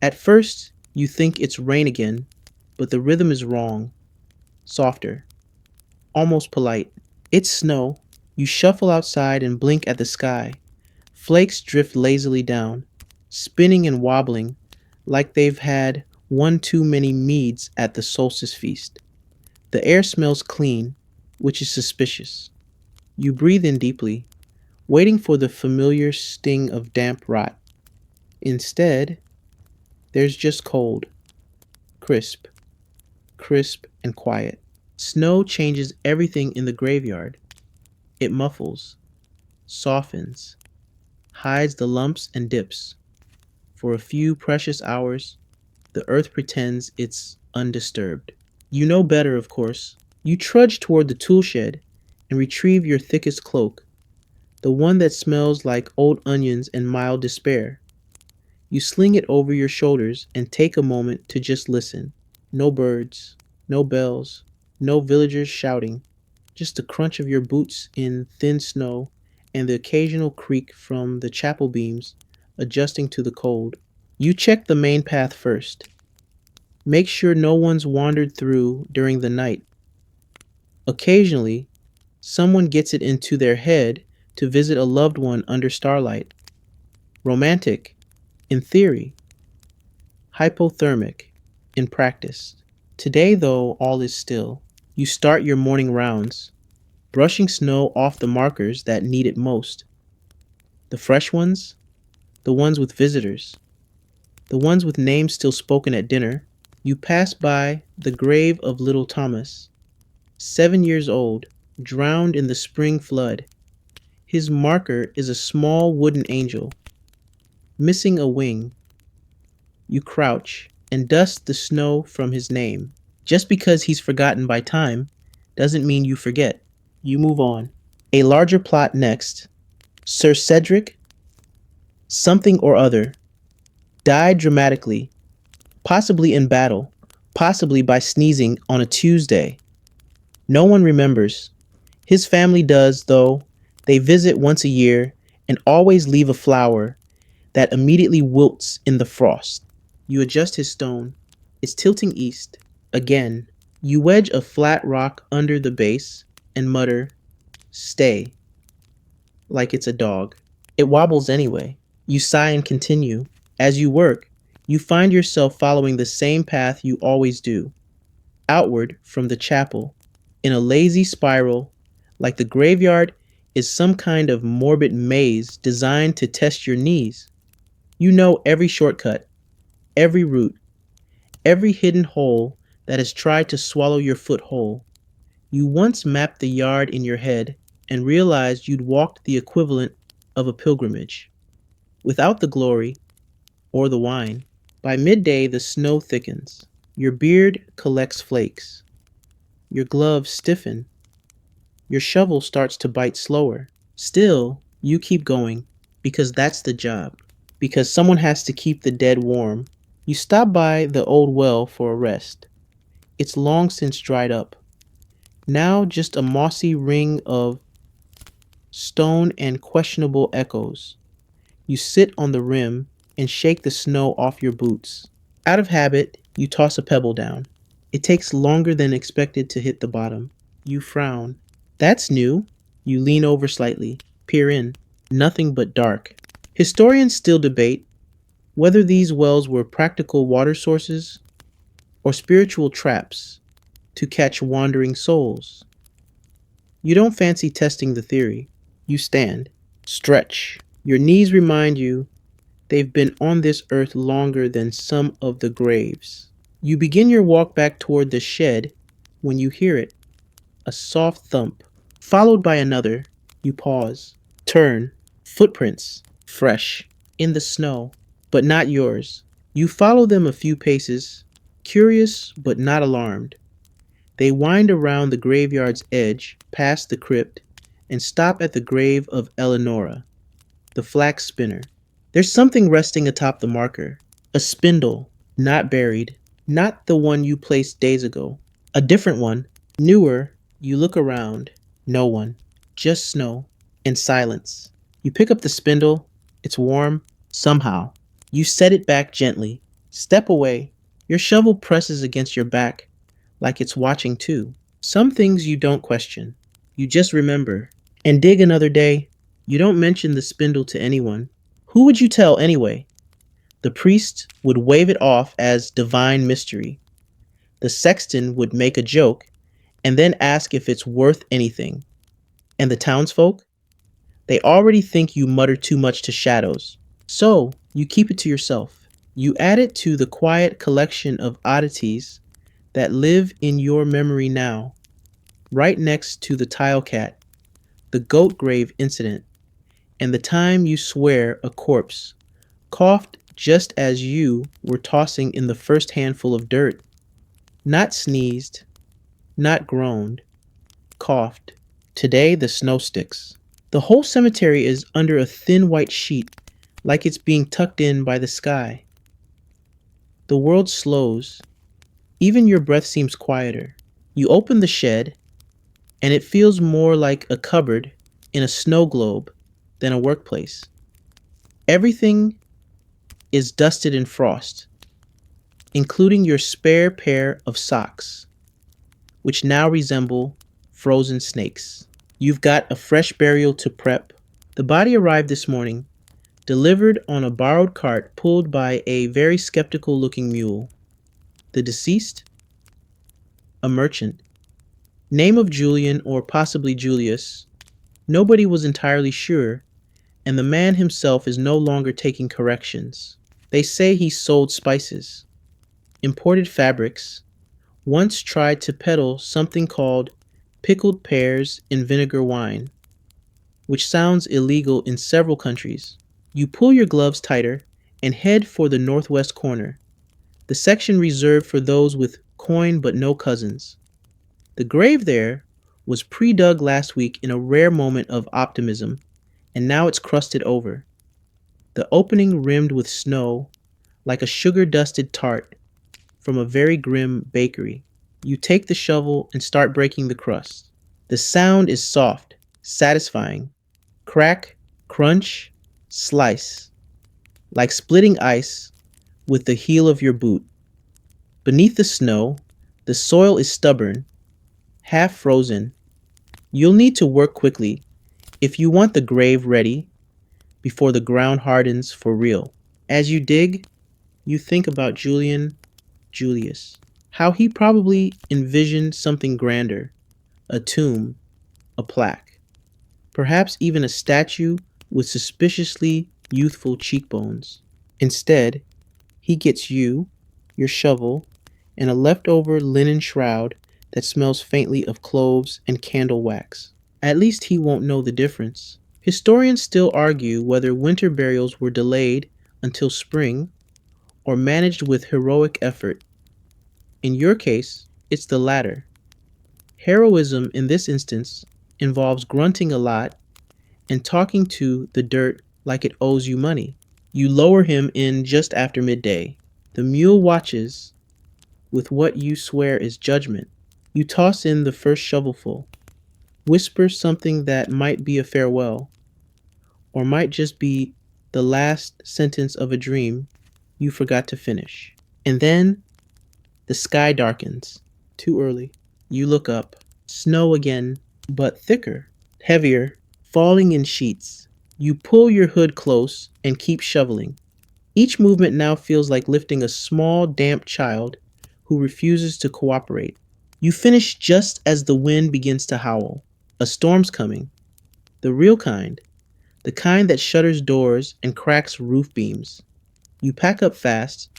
At first, you think it's rain again, but the rhythm is wrong, softer, almost polite. It's snow. You shuffle outside and blink at the sky. Flakes drift lazily down, spinning and wobbling like they've had one too many meads at the solstice feast. The air smells clean, which is suspicious. You breathe in deeply, waiting for the familiar sting of damp rot. Instead, there's just cold, crisp, crisp and quiet. Snow changes everything in the graveyard. It muffles, softens, hides the lumps and dips. For a few precious hours, the earth pretends it's undisturbed. You know better, of course. You trudge toward the tool shed and retrieve your thickest cloak, the one that smells like old onions and mild despair. You sling it over your shoulders and take a moment to just listen. No birds, no bells, no villagers shouting, just the crunch of your boots in thin snow and the occasional creak from the chapel beams adjusting to the cold. You check the main path first. Make sure no one's wandered through during the night. Occasionally, someone gets it into their head to visit a loved one under starlight. Romantic, in theory. Hypothermic, in practice. Today, though, all is still. You start your morning rounds, brushing snow off the markers that need it most. The fresh ones, the ones with visitors, the ones with names still spoken at dinner. You pass by the grave of little Thomas, 7 years old, drowned in the spring flood. His marker is a small wooden angel, missing a wing. You crouch and dust the snow from his name. Just because he's forgotten by time doesn't mean you forget. You move on. A larger plot next. Sir Cedric, something or other, died dramatically, possibly in battle, possibly by sneezing on a Tuesday. No one remembers. His family does, though. They visit once a year and always leave a flower that immediately wilts in the frost. You adjust his stone. It's tilting east. Again, you wedge a flat rock under the base and mutter, "Stay," like it's a dog. It wobbles anyway. You sigh and continue. As you work, you find yourself following the same path you always do, outward from the chapel, in a lazy spiral, like the graveyard is some kind of morbid maze designed to test your knees. You know every shortcut, every route, every hidden hole that has tried to swallow your foot whole. You once mapped the yard in your head and realized you'd walked the equivalent of a pilgrimage, without the glory or the wine. By midday, the snow thickens. Your beard collects flakes. Your gloves stiffen. Your shovel starts to bite slower. Still, you keep going because that's the job. Because someone has to keep the dead warm. You stop by the old well for a rest. It's long since dried up. Now just a mossy ring of stone and questionable echoes. You sit on the rim and shake the snow off your boots. Out of habit, you toss a pebble down. It takes longer than expected to hit the bottom. You frown. That's new. You lean over slightly, peer in. Nothing but dark. Historians still debate whether these wells were practical water sources or spiritual traps to catch wandering souls. You don't fancy testing the theory. You stand, stretch. Your knees remind you they've been on this earth longer than some of the graves. You begin your walk back toward the shed when you hear it, a soft thump, followed by another. You pause, turn, footprints, fresh, in the snow, but not yours. You follow them a few paces, curious but not alarmed. They wind around the graveyard's edge, past the crypt, and stop at the grave of Eleonora, the flax spinner. There's something resting atop the marker. A spindle, not buried, not the one you placed days ago. A different one, newer. You look around. No one. Just snow and silence. You pick up the spindle. It's warm. Somehow. You set it back gently. Step away. Your shovel presses against your back, like it's watching too. Some things you don't question. You just remember. And dig another day. You don't mention the spindle to anyone. Who would you tell anyway? The priest would wave it off as divine mystery. The sexton would make a joke and then ask if it's worth anything. And the townsfolk? They already think you mutter too much to shadows. So you keep it to yourself. You add it to the quiet collection of oddities that live in your memory now, right next to the tile cat, the goat grave incident, and the time you swear a corpse coughed just as you were tossing in the first handful of dirt. Not sneezed, not groaned, coughed. Today the snow sticks. The whole cemetery is under a thin white sheet, like it's being tucked in by the sky. The world slows. Even your breath seems quieter. You open the shed, and it feels more like a cupboard in a snow globe than a workplace. Everything is dusted in frost, including your spare pair of socks, which now resemble frozen snakes. You've got a fresh burial to prep. The body arrived this morning, delivered on a borrowed cart pulled by a very skeptical-looking mule. The deceased? A merchant. Name of Julian or possibly Julius. Nobody was entirely sure, and the man himself is no longer taking corrections. They say he sold spices, imported fabrics, once tried to peddle something called pickled pears in vinegar wine, which sounds illegal in several countries. You pull your gloves tighter and head for the northwest corner, the section reserved for those with coin but no cousins. The grave there was pre-dug last week in a rare moment of optimism, and now it's crusted over. The opening rimmed with snow, like a sugar-dusted tart from a very grim bakery. You take the shovel and start breaking the crust. The sound is soft, satisfying. Crack, crunch, slice, like splitting ice with the heel of your boot. Beneath the snow, the soil is stubborn, half frozen. You'll need to work quickly if you want the grave ready before the ground hardens for real. As you dig, you think about Julius, how he probably envisioned something grander, a tomb, a plaque, perhaps even a statue with suspiciously youthful cheekbones. Instead, he gets you, your shovel, and a leftover linen shroud that smells faintly of cloves and candle wax. At least he won't know the difference. Historians still argue whether winter burials were delayed until spring or managed with heroic effort. In your case, it's the latter. Heroism in this instance involves grunting a lot and talking to the dirt like it owes you money. You lower him in just after midday. The mule watches with what you swear is judgment. You toss in the first shovelful, whisper something that might be a farewell, or might just be the last sentence of a dream you forgot to finish. And then the sky darkens. Too early. You look up. Snow again, but thicker, heavier, falling in sheets. You pull your hood close and keep shoveling. Each movement now feels like lifting a small, damp child who refuses to cooperate. You finish just as the wind begins to howl. A storm's coming. The real kind. The kind that shutters doors and cracks roof beams. You pack up fast,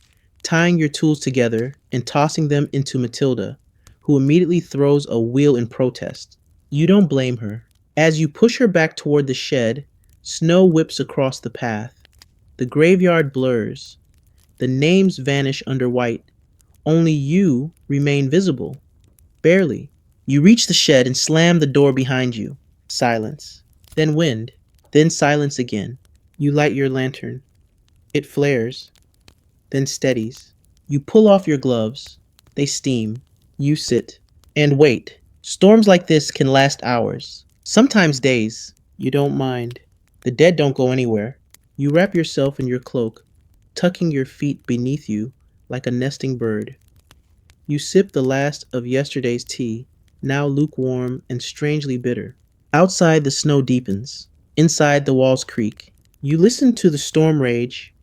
tying your tools together and tossing them into Matilda, who immediately throws a wheel in protest. You don't blame her. As you push her back toward the shed, snow whips across the path. The graveyard blurs. The names vanish under white. Only you remain visible. Barely. You reach the shed and slam the door behind you. Silence. Then wind. Then silence again. You light your lantern. It flares. Then steadies. You pull off your gloves. They steam. You sit. And wait. Storms like this can last hours. Sometimes days. You don't mind. The dead don't go anywhere. You wrap yourself in your cloak, tucking your feet beneath you like a nesting bird. You sip the last of yesterday's tea, now lukewarm and strangely bitter. Outside the snow deepens. Inside the walls creak. You listen to the storm rage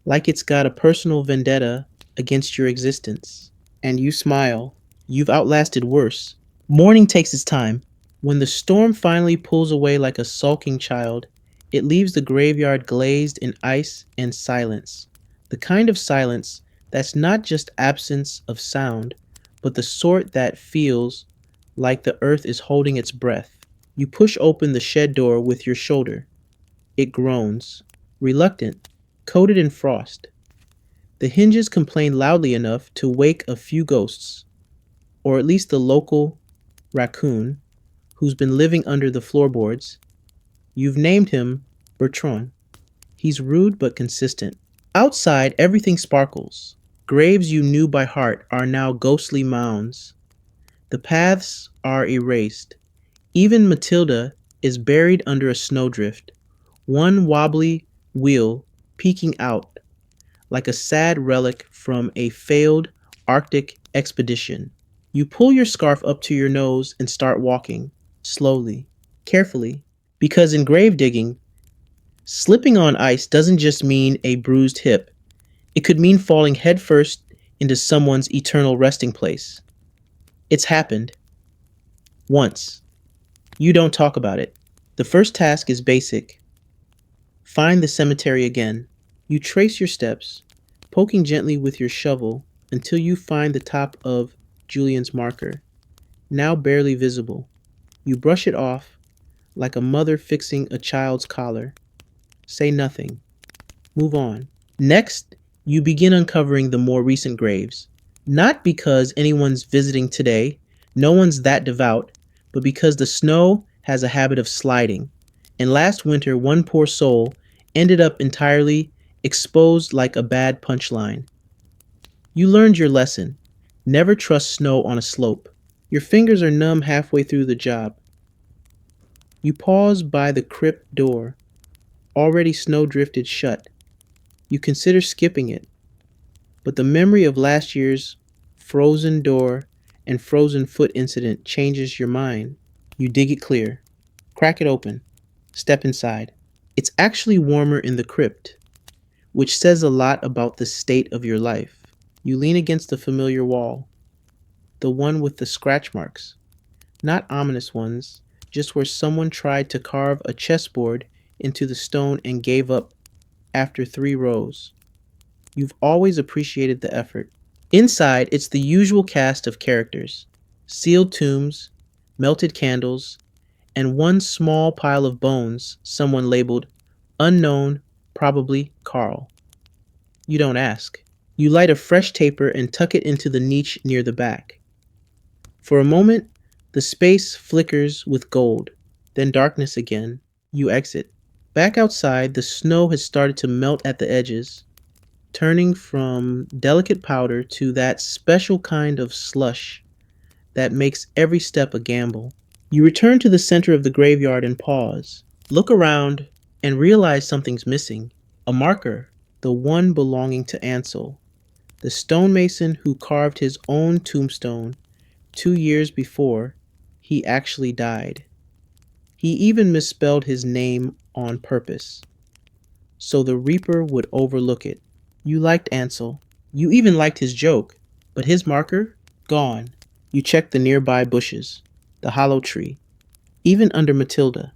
like it's got a personal vendetta against your existence. And you smile. You've outlasted worse. Morning takes its time. When the storm finally pulls away like a sulking child, it leaves the graveyard glazed in ice and silence. The kind of silence that's not just absence of sound, but the sort that feels like the earth is holding its breath. You push open the shed door with your shoulder. It groans, reluctant, coated in frost. The hinges complain loudly enough to wake a few ghosts, or at least the local raccoon who's been living under the floorboards. You've named him Bertrand. He's rude but consistent. Outside, everything sparkles. Graves you knew by heart are now ghostly mounds. The paths are erased. Even Matilda is buried under a snowdrift, one wobbly wheel peeking out like a sad relic from a failed Arctic expedition. You pull your scarf up to your nose and start walking, slowly, carefully, because in grave digging, slipping on ice doesn't just mean a bruised hip. It could mean falling headfirst into someone's eternal resting place. It's happened. Once. You don't talk about it. The first task is basic. Find the cemetery again. You trace your steps, poking gently with your shovel until you find the top of Julian's marker, now barely visible. You brush it off like a mother fixing a child's collar. Say nothing. Move on. Next, you begin uncovering the more recent graves. Not because anyone's visiting today, no one's that devout, but because the snow has a habit of sliding. And last winter, one poor soul ended up entirely exposed like a bad punchline. You learned your lesson. Never trust snow on a slope. Your fingers are numb halfway through the job. You pause by the crypt door, already snow drifted shut. You consider skipping it, but the memory of last year's frozen door and frozen foot incident changes your mind. You dig it clear, crack it open, step inside. It's actually warmer in the crypt, which says a lot about the state of your life. You lean against the familiar wall, the one with the scratch marks, not ominous ones, just where someone tried to carve a chessboard into the stone and gave up after 3 rows. You've always appreciated the effort. Inside, it's the usual cast of characters: sealed tombs, melted candles, and one small pile of bones someone labeled unknown, probably Carl. You don't ask. You light a fresh taper and tuck it into the niche near the back. For a moment, the space flickers with gold, then darkness again. You exit. Back outside, the snow has started to melt at the edges, turning from delicate powder to that special kind of slush that makes every step a gamble. You return to the center of the graveyard and pause. Look around and realize something's missing. A marker, the one belonging to Ansel, the stonemason who carved his own tombstone 2 years before he actually died. He even misspelled his name on purpose, so the Reaper would overlook it. You liked Ansel. You even liked his joke, but his marker? Gone. You check the nearby bushes, the hollow tree, even under Matilda.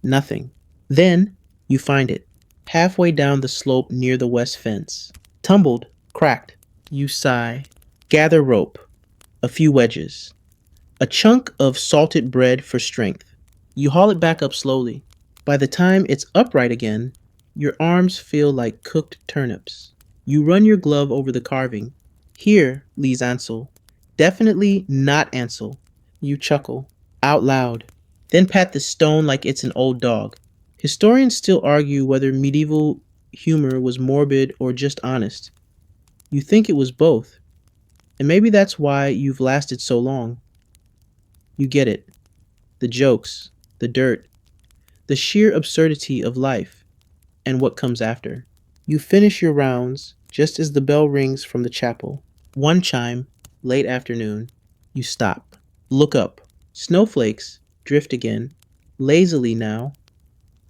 Nothing. Then you find it, halfway down the slope near the west fence. Tumbled, cracked. You sigh. Gather rope, a few wedges, a chunk of salted bread for strength. You haul it back up slowly. By the time it's upright again, your arms feel like cooked turnips. You run your glove over the carving. Here lies Ansel. Definitely not Ansel. You chuckle, out loud, then pat the stone like it's an old dog. Historians still argue whether medieval humor was morbid or just honest. You think it was both, and maybe that's why you've lasted so long. You get it. The jokes, the dirt, the sheer absurdity of life, and what comes after. You finish your rounds just as the bell rings from the chapel. One chime, late afternoon. You stop. Look up. Snowflakes drift again, lazily now,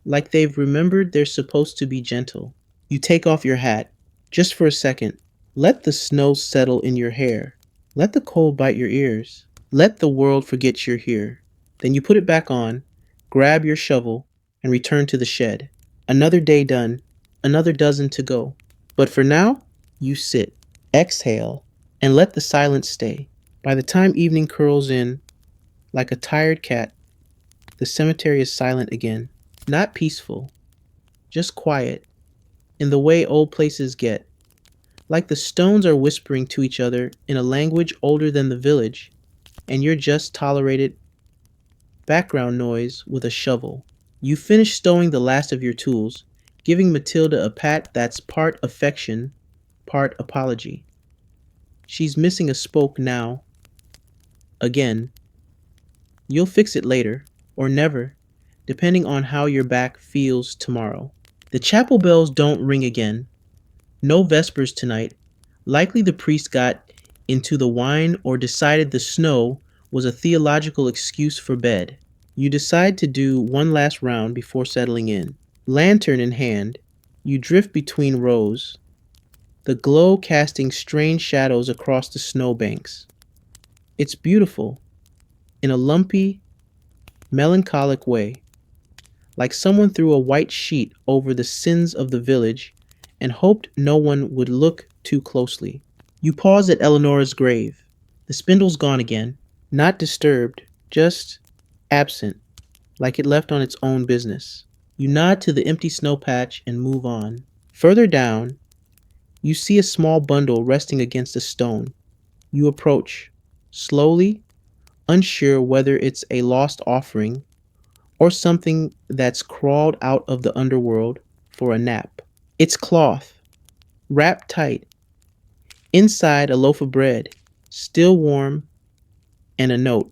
like they've remembered they're supposed to be gentle. You take off your hat, just for a second. Let the snow settle in your hair. Let the cold bite your ears. Let the world forget you're here. Then you put it back on, grab your shovel, and return to the shed. Another day done, another dozen to go. But for now, you sit, exhale, and let the silence stay. By the time evening curls in, like a tired cat, the cemetery is silent again. Not peaceful, just quiet, in the way old places get. Like the stones are whispering to each other in a language older than the village, and you're just tolerated background noise with a shovel. You finish stowing the last of your tools, giving Matilda a pat that's part affection, part apology. She's missing a spoke now. Again. You'll fix it later, or never, depending on how your back feels tomorrow. The chapel bells don't ring again. No vespers tonight. Likely the priest got into the wine or decided the snow was a theological excuse for bed. You decide to do one last round before settling in. Lantern in hand, you drift between rows, the glow casting strange shadows across the snowbanks. It's beautiful, in a lumpy, melancholic way, like someone threw a white sheet over the sins of the village and hoped no one would look too closely. You pause at Eleanor's grave. The spindle's gone again, not disturbed, just absent, like it left on its own business. You nod to the empty snow patch and move on. Further down, you see a small bundle resting against a stone. You approach, slowly, unsure whether it's a lost offering or something that's crawled out of the underworld for a nap. It's cloth, wrapped tight. Inside, a loaf of bread, still warm, and a note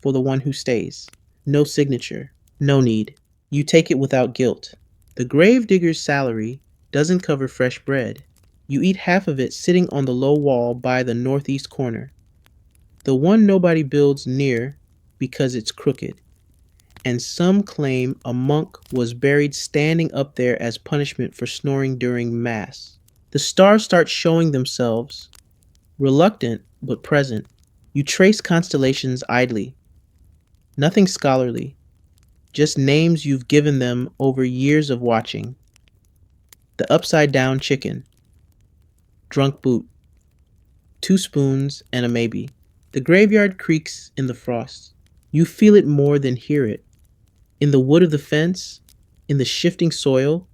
for the one who stays. No signature, no need. You take it without guilt. The gravedigger's salary doesn't cover fresh bread. You eat half of it sitting on the low wall by the northeast corner, the one nobody builds near because it's crooked, and some claim a monk was buried standing up there as punishment for snoring during Mass. The stars start showing themselves, reluctant but present. You trace constellations idly. Nothing scholarly, just names you've given them over years of watching. The upside down chicken, drunk boot, 2 spoons, and a maybe. The graveyard creaks in the frost. You feel it more than hear it. In the wood of the fence, in the shifting soil,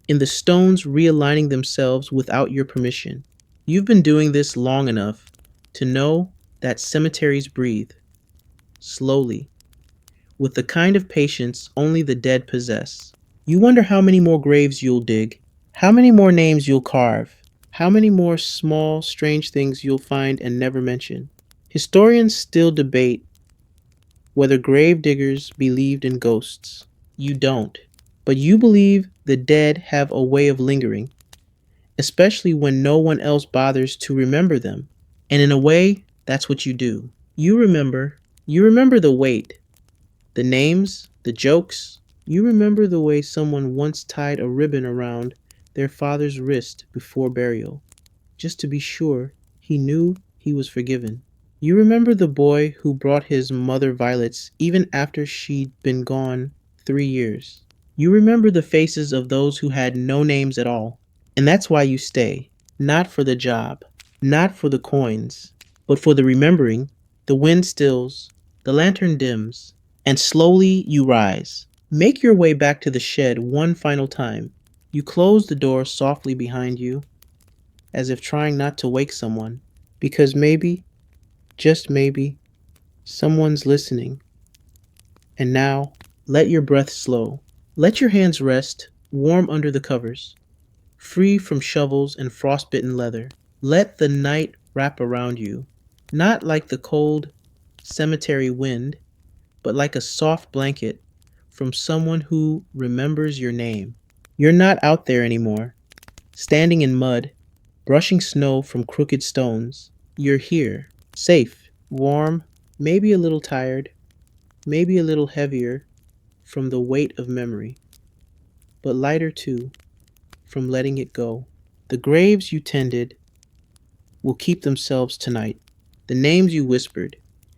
in the stones realigning themselves without your permission. You've been doing this long enough to know that cemeteries breathe, slowly, with the kind of patience only the dead possess. You wonder how many more graves you'll dig, how many more names you'll carve, how many more small, strange things you'll find and never mention. Historians still debate whether grave diggers believed in ghosts. You don't. But you believe the dead have a way of lingering, especially when no one else bothers to remember them. And in a way, that's what you do. You remember. You remember the weight, the names, the jokes. You remember the way someone once tied a ribbon around their father's wrist before burial, just to be sure he knew he was forgiven. You remember the boy who brought his mother violets even after she'd been gone 3 years. You remember the faces of those who had no names at all. And that's why you stay. Not for the job, not for the coins, but for the remembering. The wind stills, the lantern dims, and slowly you rise. Make your way back to the shed one final time. You close the door softly behind you, as if trying not to wake someone. Because maybe, just maybe, someone's listening. And now, let your breath slow. Let your hands rest, warm under the covers, free from shovels and frostbitten leather. Let the night wrap around you, not like the cold cemetery wind, but like a soft blanket from someone who remembers your name. You're not out there anymore, standing in mud, brushing snow from crooked stones. You're here, safe, warm, maybe a little tired, maybe a little heavier from the weight of memory, but lighter too from letting it go. The graves you tended will keep themselves tonight. The names you whispered,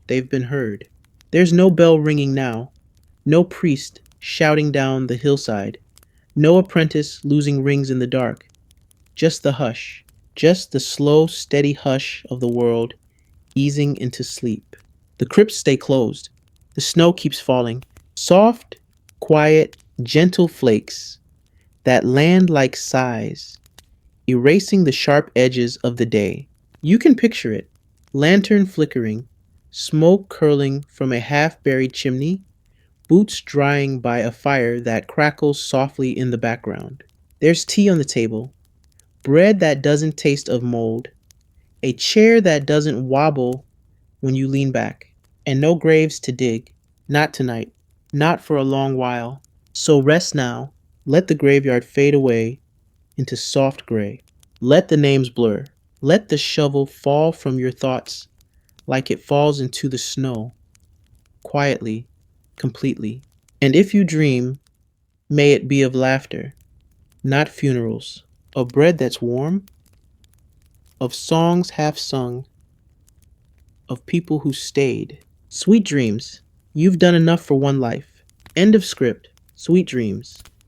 they've been heard. There's no bell ringing now, no priest shouting down the hillside, no apprentice losing rings in the dark. Just the hush, just the slow, steady hush of the world easing into sleep. The crypts stay closed. The snow keeps falling. Soft, quiet, gentle flakes that land like sighs, erasing the sharp edges of the day. You can picture it. Lantern flickering, smoke curling from a half-buried chimney, boots drying by a fire that crackles softly in the background. There's tea on the table, bread that doesn't taste of mold, a chair that doesn't wobble when you lean back, and no graves to dig. Not tonight, not for a long while. So rest now. Let the graveyard fade away into soft gray. Let the names blur. Let the shovel fall from your thoughts like it falls into the snow, quietly, completely. And if you dream, may it be of laughter, not funerals, of bread that's warm, of songs half sung, of people who stayed. Sweet dreams. You've done enough for one life. End of script. Sweet dreams.